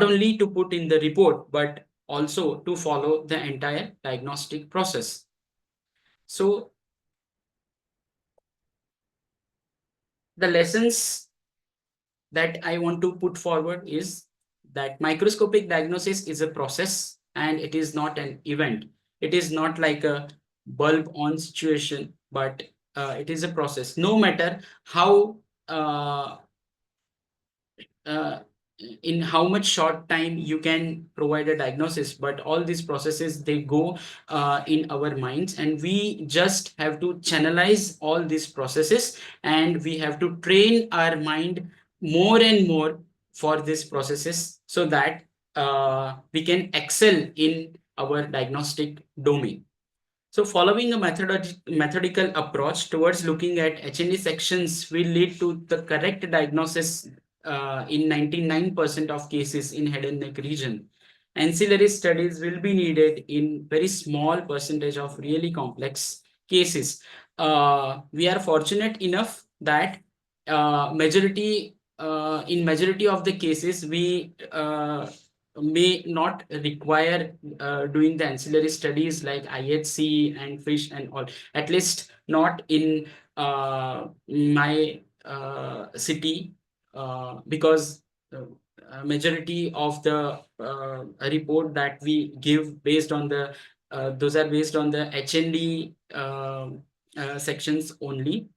only to put in the report, but also to follow the entire diagnostic process. So the lessons that I want to put forward is that microscopic diagnosis is a process and it is not an event. It is not like a bulb on situation, but it is a process. No matter how in how much short time you can provide a diagnosis, but all these processes, they go in our minds, and we just have to channelize all these processes, and we have to train our mind more and more for these processes so that we can excel in our diagnostic domain. So following a methodical approach towards looking at HND sections will lead to the correct diagnosis in 99% of cases in head and neck region. Ancillary studies will be needed in very small percentage of really complex cases. We are fortunate enough that in majority of the cases, we may not require doing the ancillary studies like IHC and FISH and all, at least not in my city, because majority of the report that we give based on the those are based on the HND sections only.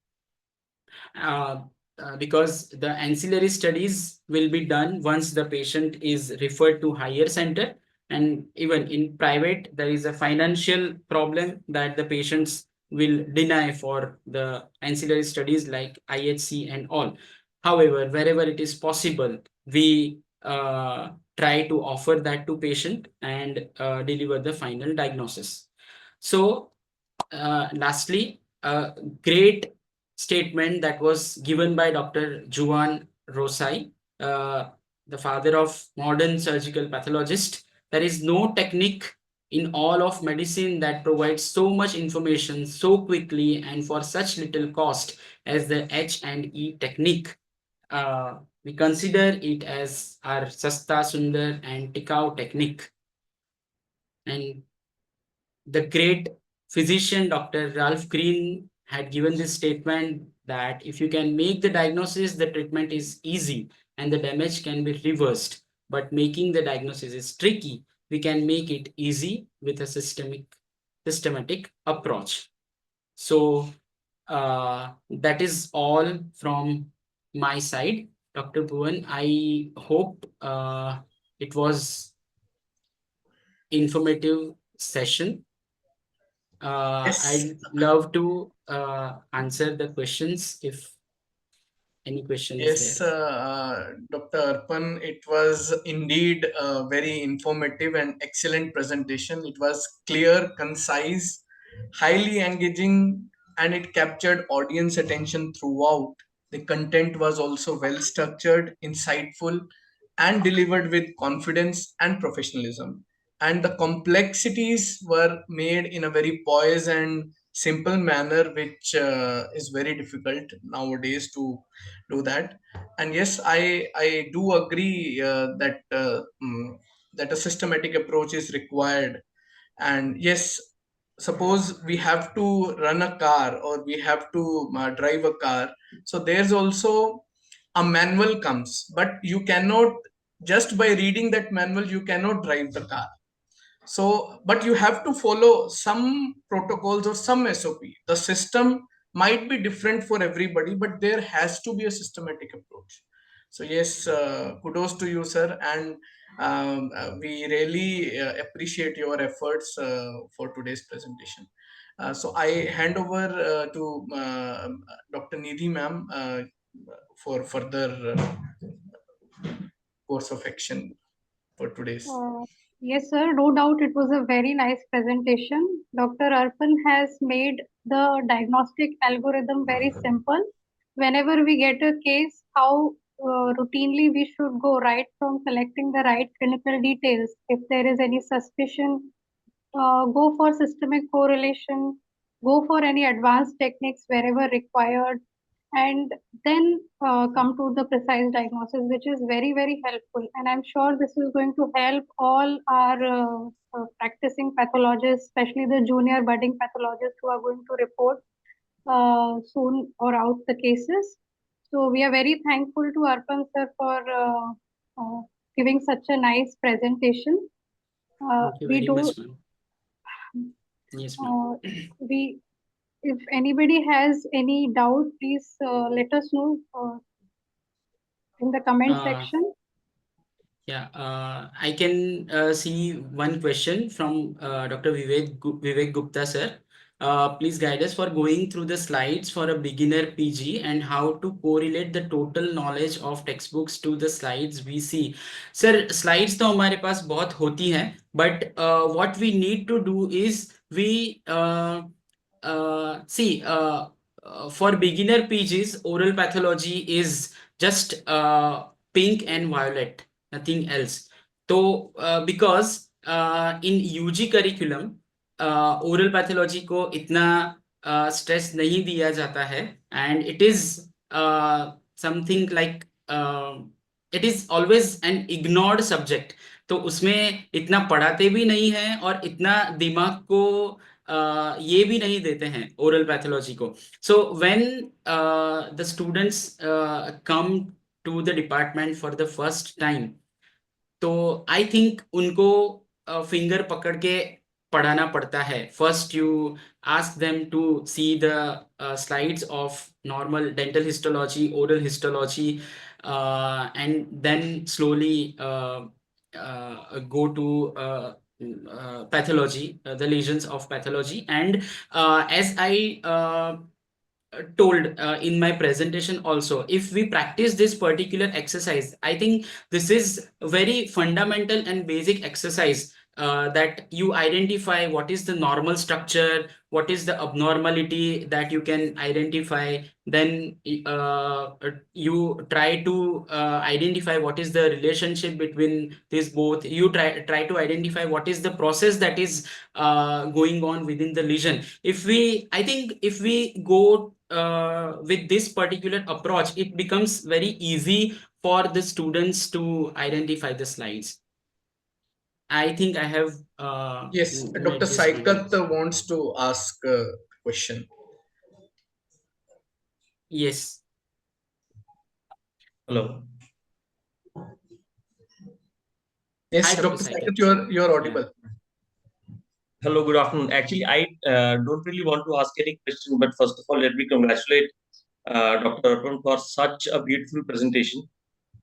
Because the ancillary studies will be done once the patient is referred to higher center, and even in private there is a financial problem that the patients will deny for the ancillary studies like IHC and all. However, wherever it is possible, we try to offer that to patient and deliver the final diagnosis. So lastly, a great statement that was given by Dr. Juan Rosai, the father of modern surgical pathologist. There is no technique in all of medicine that provides so much information so quickly and for such little cost as the H&E technique. We consider it as our Sasta, Sundar and Tikau technique. And the great physician, Dr. Ralph Green, had given this statement that if you can make the diagnosis, the treatment is easy and the damage can be reversed. But making the diagnosis is tricky. We can make it easy with a systematic approach. So that is all from my side. Dr. Bhuvan, I hope it was informative session. Yes. I'd love to answer the questions if any question is Yes, there. Dr. Arpan, it was indeed a very informative and excellent presentation. It was clear, concise, highly engaging, and it captured audience attention throughout. The content was also well structured, insightful, and delivered with confidence and professionalism. And the complexities were made in a very poised and simple manner, which is very difficult nowadays to do that. And yes, I do agree that a systematic approach is required. And yes, suppose we have to run a car or we have to drive a car, so there's also a manual comes, but you cannot, just by reading that manual you cannot drive the car. So but you have to follow some protocols or some SOP. The system might be different for everybody, but there has to be a systematic approach. So yes, kudos to you, sir. And we really appreciate your efforts for today's presentation. So I hand over to Dr. Nidhi ma'am for further course of action for today's. Uh, yes, sir. No doubt it was a very nice presentation. Dr. Arpan has made the diagnostic algorithm very simple. Whenever we get a case, how routinely we should go right from collecting the right clinical details. If there is any suspicion, go for systemic correlation, go for any advanced techniques wherever required, and then come to the precise diagnosis, which is very, very helpful. And I'm sure this is going to help all our practicing pathologists, especially the junior budding pathologists who are going to report soon or out the cases. So we are very thankful to Arpan sir for uh, giving such a nice presentation. Thank you We very do much, ma'am. Yes, ma'am. we if anybody has any doubt, please let us know in the comment section. Yeah, I can see one question from Dr. Vivek Gupta sir. Please guide us for going through the slides for a beginner PG and how to correlate the total knowledge of textbooks to the slides we see. Sir, slides तो हमारे पास बहुत होती हैं, but what we need to do is we see for beginner PGs, oral pathology is just pink and violet, nothing else. So because in UG curriculum oral pathology को इतना stress नहीं दिया जाता है, and it is something like it is always an ignored subject. तो उसमें इतना पढ़ाते भी नहीं है और इतना दिमाग को ये भी नहीं देते हैं ओरल पैथोलॉजी को. So when the students come to the department for the first time, तो आई थिंक उनको फिंगर पकड़ के पढ़ाना पड़ता है. First you ask them to see the slides of normal dental histology, oral histology, and then slowly go to pathology, the lesions of pathology. And as I told in my presentation also, if we practice this particular exercise, I think this is very fundamental and basic exercise that you identify what is the normal structure, what is the abnormality that you can identify, then you try to identify what is the relationship between these both. You try to identify what is the process that is going on within the lesion. I think if we go with this particular approach, it becomes very easy for the students to identify the slides. I think I have Yes, made Dr. this point. Saikat wants to ask a question. Yes. Hello. Yes, Hi, Dr. Dr. Saikat, Saikat. you're audible. Hello, good afternoon. Actually, I don't really want to ask any question, but first of all, let me congratulate Dr. Arpan for such a beautiful presentation.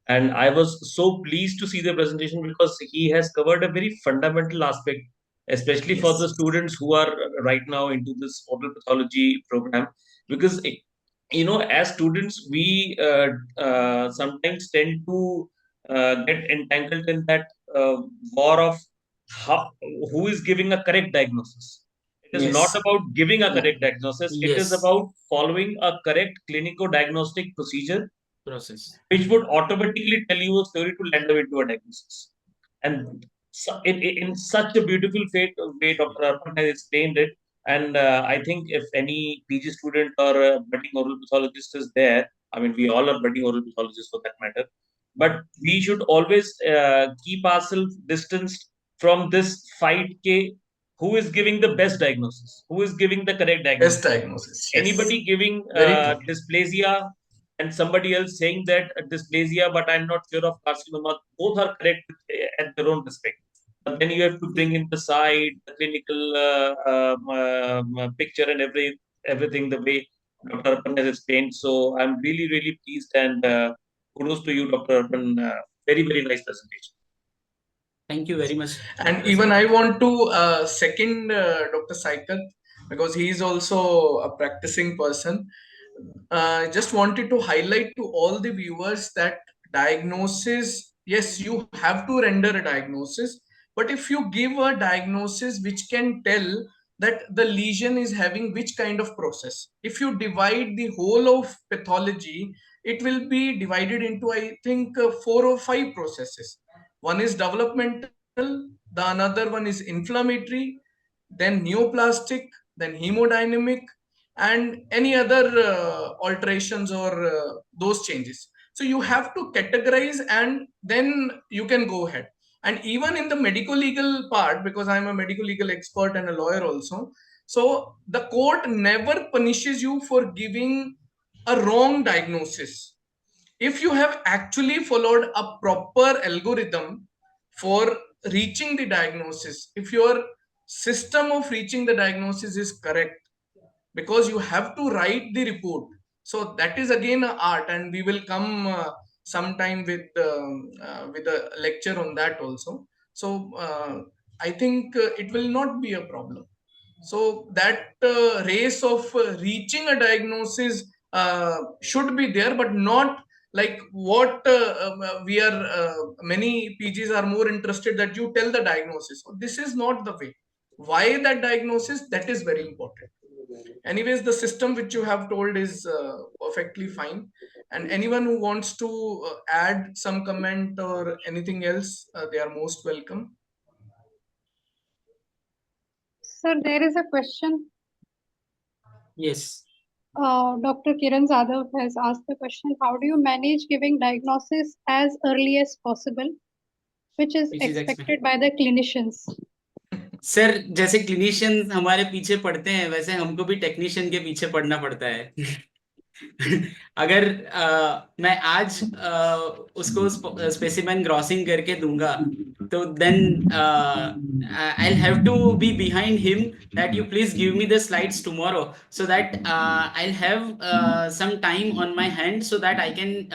And I was so pleased to see the presentation because he has covered a very fundamental aspect, especially for the students who are right now into this oral pathology program. Because, as students, we sometimes tend to get entangled in that war of who is giving a correct diagnosis. It is not about giving a correct diagnosis. It is about following a correct clinico-diagnostic procedure process, which would automatically tell you a story to land up into a diagnosis. And in such a beautiful way, Dr. Arpan has explained it. And I think if any PG student or a budding oral pathologist is there, I mean, we all are budding oral pathologists for that matter, but we should always keep ourselves distanced from this fight. Who is giving the best diagnosis? Who is giving the correct diagnosis? Best diagnosis. Yes. Anybody giving Very true. dysplasia and somebody else saying that dysplasia, but I'm not sure of carcinoma, both are correct at their own respect. But then you have to bring in the side, the clinical picture, and everything the way Dr. Arpan has explained. So I'm really, really pleased, and kudos to you, Dr. Arpan. Very, very nice presentation. Thank you very much. And even I want to second Dr. Saikat because he is also a practicing person. Just wanted to highlight to all the viewers that diagnosis, yes, you have to render a diagnosis, but if you give a diagnosis which can tell that the lesion is having which kind of process, if you divide the whole of pathology it will be divided into, I think, 4 or 5 processes. One is developmental, the another one is inflammatory, then neoplastic, then hemodynamic, and any other alterations or those changes. So you have to categorize and then you can go ahead. And even in the medical legal part, because I'm a medical legal expert and a lawyer also, so the court never punishes you for giving a wrong diagnosis. If you have actually followed a proper algorithm for reaching the diagnosis, if your system of reaching the diagnosis is correct, because you have to write the report, so that is again an art, and we will come sometime with a lecture on that also. So I think it will not be a problem. So that race of reaching a diagnosis should be there, but not like what we are many PGs are more interested that you tell the diagnosis. So this is not the way. Why that diagnosis, that is very important. Anyways, the system which you have told is perfectly fine, and anyone who wants to add some comment or anything else, they are most welcome. Sir, there is a question. Yes. Dr. Kiran Jadhav has asked the question, how do you manage giving diagnosis as early as possible, which is Which is expected by the clinicians? Sir जैसे clinician हमारे पीछे पड़ते हैं, वैसे हमको भी technician के पीछे पड़ना पड़ता है. अगर मैं आज उसको स्पेसिमेन ग्रॉसिंग करके दूंगा, तो then I'll have to be behind him that you please give me the slides tomorrow, so that I'll have some time on my hand, so that I can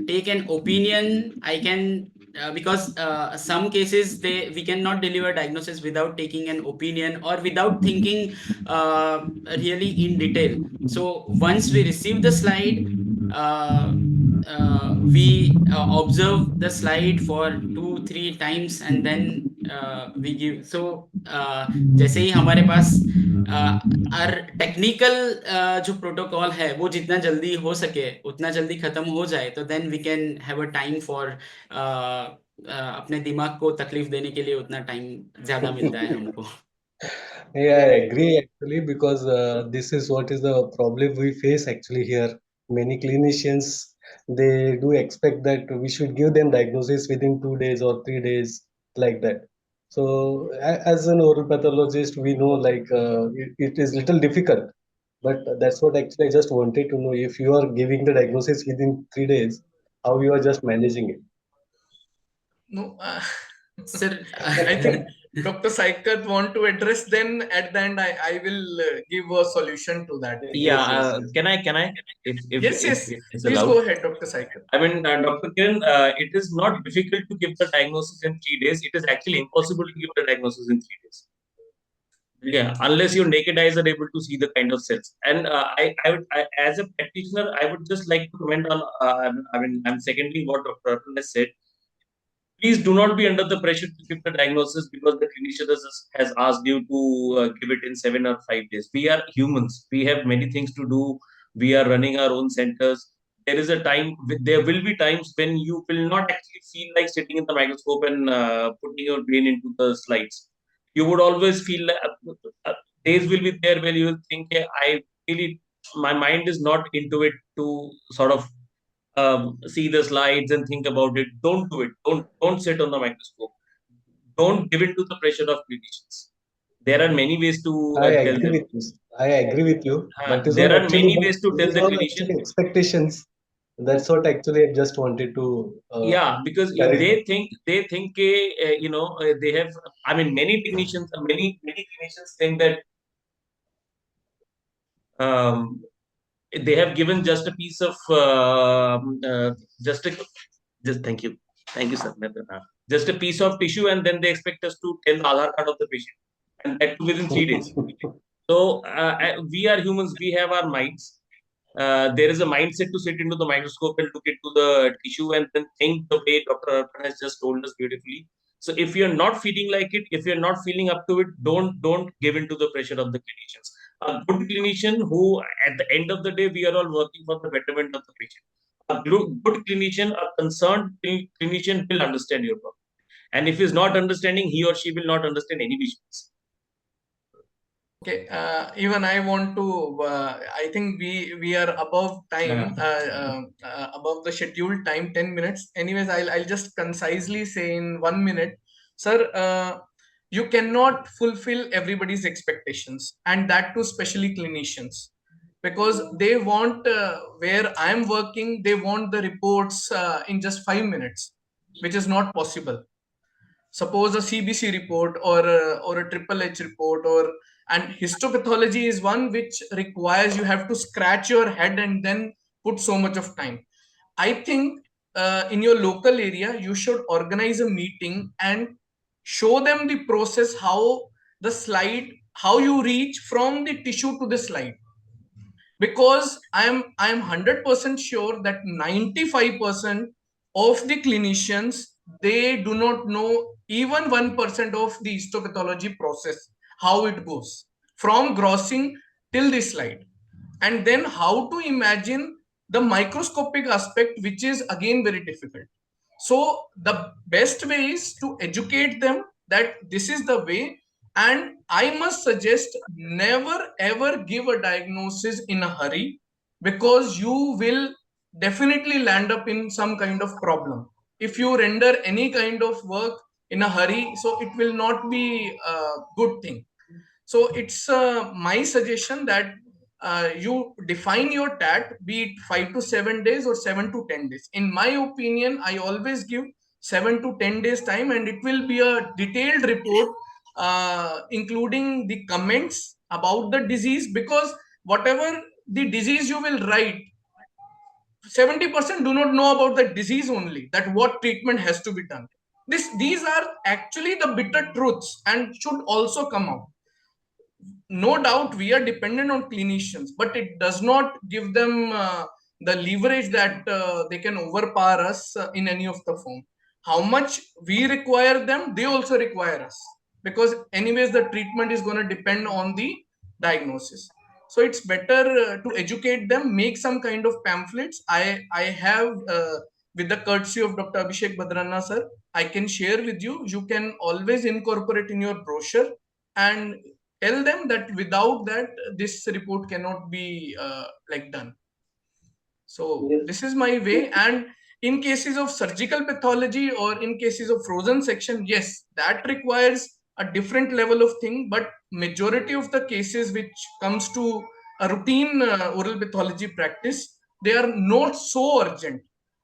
take an opinion. I can because some cases we cannot deliver diagnosis without taking an opinion or without thinking really in detail. So once we receive the slide, we observe the slide for 2-3 times and then we give. So जैसे ही हमारे पास our technical जो protocol है वो जितना जल्दी हो सके उतना जल्दी खत्म हो जाए, तो then we can have a time for अपने दिमाग को तकलीफ देने के लिए उतना टाइम ज्यादा मिलता है हमको. Yeah, I agree actually, because this is what is the problem we face actually here. Many clinicians, they do expect that we should give them diagnosis within 2 days or 3 days, like that. So as an oral pathologist, we know like it is little difficult, but that's what actually I just wanted to know, if you are giving the diagnosis within 3 days, how you are just managing it. No, Sir, I think Dr. Saikat want to address, then at the end I will give a solution to that. Yeah, can I? Yes, If it's please allowed. go ahead, Dr. Saikat. I mean, Dr. Kiran, it is not difficult to give the diagnosis in 3 days. It is actually impossible to give the diagnosis in 3 days. Yeah, unless your naked eyes are able to see the kind of cells. And as a practitioner, I would just like to comment on. I mean, I'm secondly what Dr. Arpan has said. Please do not be under the pressure to give the diagnosis because the clinician has asked you to give it in 7 or 5 days. We are humans. We have many things to do. We are running our own centers. There is a time. There will be times when you will not actually feel like sitting in the microscope and putting your brain into the slides. You would always feel like days will be there where you will think, hey, my mind is not into it to sort of see the slides and think about it. Don't do it. Don't sit on the microscope. Don't give in to the pressure of clinicians. There are many ways to tell them. I agree with you. That is There what are actually, many ways to tell the clinician. actually expectations. That's what actually I just wanted to. Yeah, because they think they have. I mean, many clinicians think that they have given just a piece of just thank you sir, just a piece of tissue, and then they expect us to tell the Aadhaar card of the patient, and that too within 3 days. So we are humans, we have our minds. There is a mindset to sit into the microscope and look into the tissue and then think the way Dr. Arpan has just told us beautifully. So if you're not feeling like it, if you're not feeling up to it, don't give in to the pressure of the clinicians. A good clinician who, at the end of the day, we are all working for the betterment of the patient. good clinician, a concerned clinician will understand your problem. And if he's not understanding, he or she will not understand any visuals. Okay, even I want to. I think we are above time, above the scheduled time, 10 minutes. Anyways, I'll just concisely say in 1 minute, sir. You cannot fulfill everybody's expectations, and that too, especially clinicians, because they want where I'm working, they want the reports in just 5 minutes, which is not possible. Suppose a CBC report or a triple H report, or and histopathology is one which requires you have to scratch your head and then put so much of time. I think in your local area you should organize a meeting and show them the process, how you reach from the tissue to the slide, because I'm 100% sure that 95% of the clinicians, they do not know even 1% of the histopathology process, how it goes from grossing till the slide, and then how to imagine the microscopic aspect, which is again very difficult. So the best way is to educate them that this is the way. And I must suggest, never ever give a diagnosis in a hurry, because you will definitely land up in some kind of problem if you render any kind of work in a hurry. So it will not be a good thing. So it's my suggestion that you define your TAT, be it 5 to 7 days or 7 to 10 days. In my opinion, I always give 7 to 10 days time, and it will be a detailed report, including the comments about the disease, because whatever the disease you will write, 70% do not know about the disease only, that what treatment has to be done. These are actually the bitter truths and should also come out. No doubt we are dependent on clinicians, but it does not give them the leverage that they can overpower us in any of the form. How much we require them, they also require us, because anyways the treatment is going to depend on the diagnosis. So it's better to educate them, make some kind of pamphlets. I have with the courtesy of Dr. Abhishek Badranna sir, I can share with you. You can always incorporate in your brochure and tell them that without that this report cannot be done. So this is my way. And in cases of surgical pathology or in cases of frozen section, yes, that requires a different level of thing, but majority of the cases which comes to a routine oral pathology practice, they are not so urgent.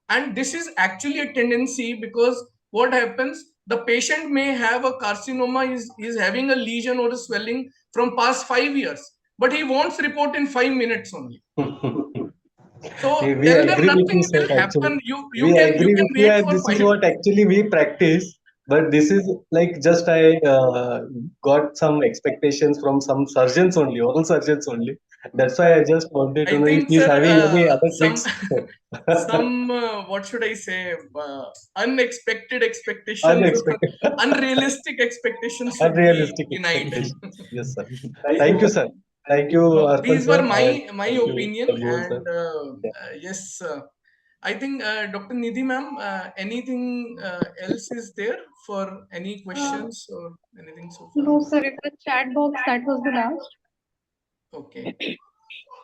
And this is actually a tendency, because what happens, the patient may have a carcinoma, is having a lesion or a swelling from past 5 years, but he wants report in 5 minutes only. So We tell them agree with you, nothing sir. will Actually, happen. You we you agree can with you, wait and for this is 5 what minutes. actually we practice. But this is like just I got some expectations from some surgeons only, oral surgeons only. That's why I just wanted to I know if think, he's sir, having any other some tricks. what should I say? Unexpected expectations, Unexpected, unrealistic expectations should be unrealistic denied. expectations. Yes, sir. Thank you, sir. Thank you, No, Arpan these sir, were and my thank you, opinion. Bhuvan sir. And yes, I think Dr. Nidhi ma'am, anything else is there for any questions or anything so far? No, sir, it was chat box that was the last. Okay.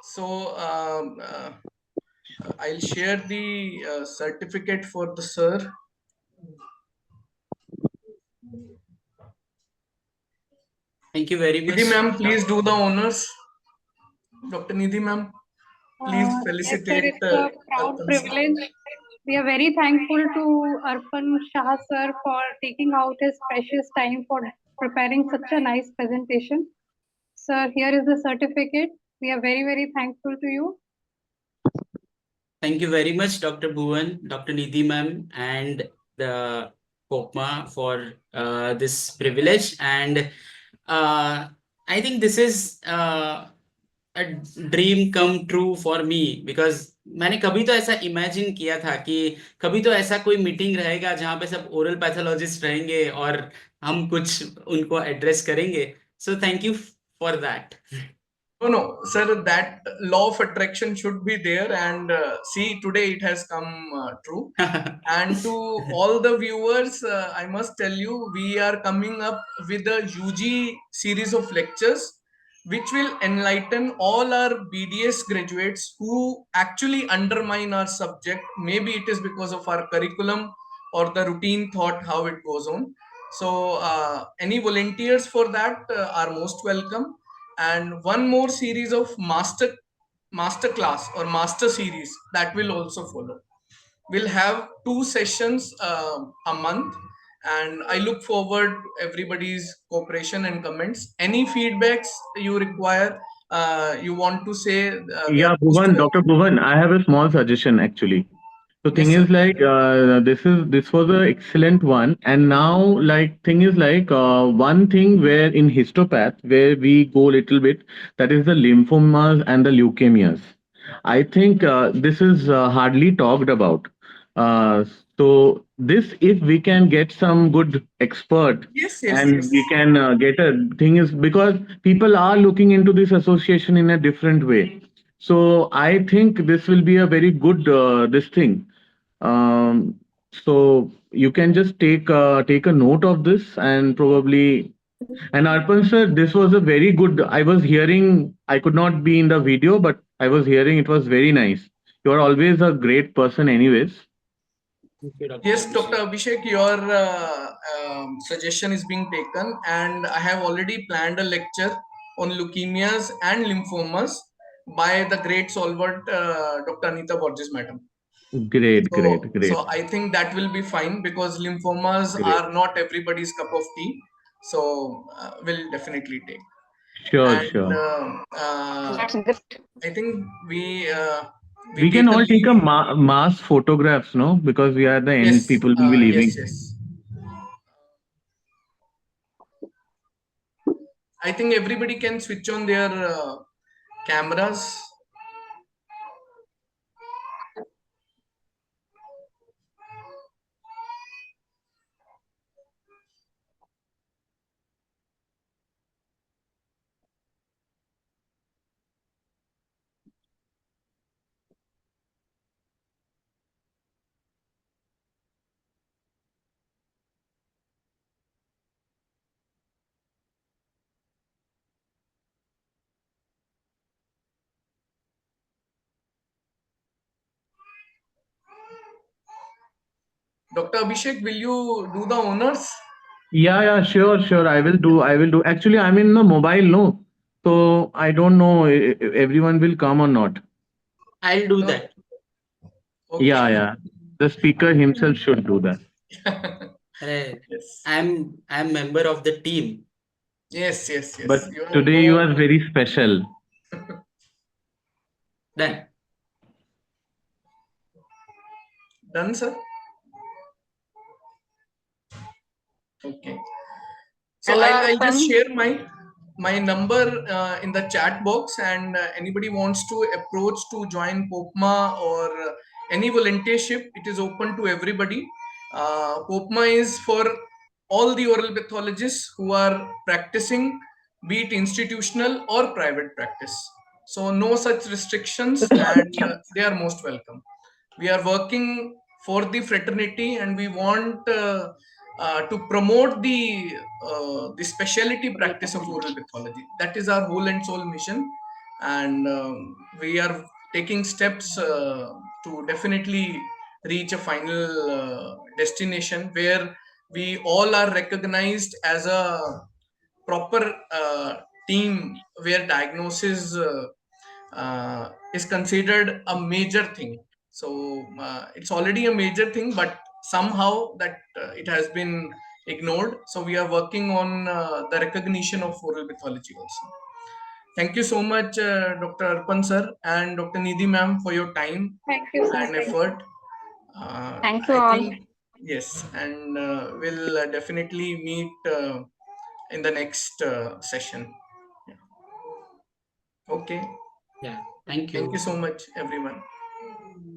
So I'll share the certificate for the sir. Thank you very much. Nidhi ma'am, please do the honors. Dr. Nidhi ma'am, please Yes, sir, felicitate it's a proud Arpan sir. privilege. We are very thankful to Arpan Shah sir for taking out his precious time for preparing such a nice presentation. Sir, here is the certificate. We are very, very thankful to you. Thank you very much, Dr. Bhuvan, Dr. Nidhi ma'am, and the POPMA for this privilege. And I think this is a dream come true for me, because मैंने कभी तो ऐसा imagine किया था कि कभी तो ऐसा कोई मीटिंग रहेगा जहाँ पे सब ओरल पैथोलॉजिस्ट रहेंगे और हम कुछ उनको एड्रेस करेंगे. So thank you for that. No, sir, that law of attraction should be there. And see, today it has come true. And to all the viewers, I must tell you, we are coming up with a UG series of lectures which will enlighten all our BDS graduates who actually undermine our subject. Maybe it is because of our curriculum or the routine thought how it goes on. So any volunteers for that are most welcome. And one more series of master class or master series that will also follow. We'll have 2 sessions a month, and I look forward to everybody's cooperation and comments. Any feedbacks you require, you want to say, they are Yeah, most Bhuvan, welcome. Dr. Bhuvan, I have a small suggestion actually. So Yes, thing sir. is like this was an excellent one, and now like thing is like one thing where in histopath where we go little bit, that is the lymphomas and the leukemias. I think this is hardly talked about. Uh, so this, if we can get some good expert Yes, yes, yes. and we can get a thing, is because people are looking into this association in a different way. So I think this will be a very good this thing. So you can just take a note of this, and probably, and Arpan sir, this was a very good. I was hearing, I could not be in the video, but I was hearing it was very nice. You are always a great person, anyways. Yes, Dr. Abhishek, your suggestion is being taken, and I have already planned a lecture on leukemias and lymphomas by the great solvent Dr. Anita Borges, madam. Great, great, great, So I think that will be fine because lymphomas great. are not everybody's cup of tea. So we'll definitely take. Sure, And sure. I think we We can take a all take a leave. mass photographs, no? Because we are at the end, Yes, people will be yes, leaving. yes. I think everybody can switch on their cameras. Dr. Abhishek, will you do the honors? Yeah, yeah, sure, sure. I will do. I will do. Actually, I'm in the mobile, no. So I don't know if everyone will come or not. I'll do No. that. Yeah, Okay. yeah. The speaker himself should do that. Yes. I'm member of the team. Yes, yes, But yes. You are today you no. are very special. Done. Done, sir. Okay. So Hello, I'll just Arpan. share my number in the chat box, and anybody wants to approach to join POPMA or any volunteership, it is open to everybody. POPMA is for all the oral pathologists who are practicing, be it institutional or private practice. So no such restrictions, and they are most welcome. We are working for the fraternity, and we want to promote the specialty practice of oral pathology. That is our whole and soul mission, and we are taking steps to definitely reach a final destination where we all are recognized as a proper team where diagnosis is considered a major thing. So it's already a major thing, but somehow that it has been ignored. So we are working on the recognition of oral pathology also. Thank you so much, Dr. Arpan sir and Dr. Nidhi ma'am, for your time Thank you, sir. and effort. Thank you I all. think yes, and we'll definitely meet in the next session. Yeah. Okay. Yeah. Thank Thank you you. so much, everyone.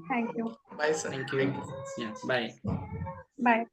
Thank you. Bye, sir. Thank Thank you. you. Yeah. Bye. Bye.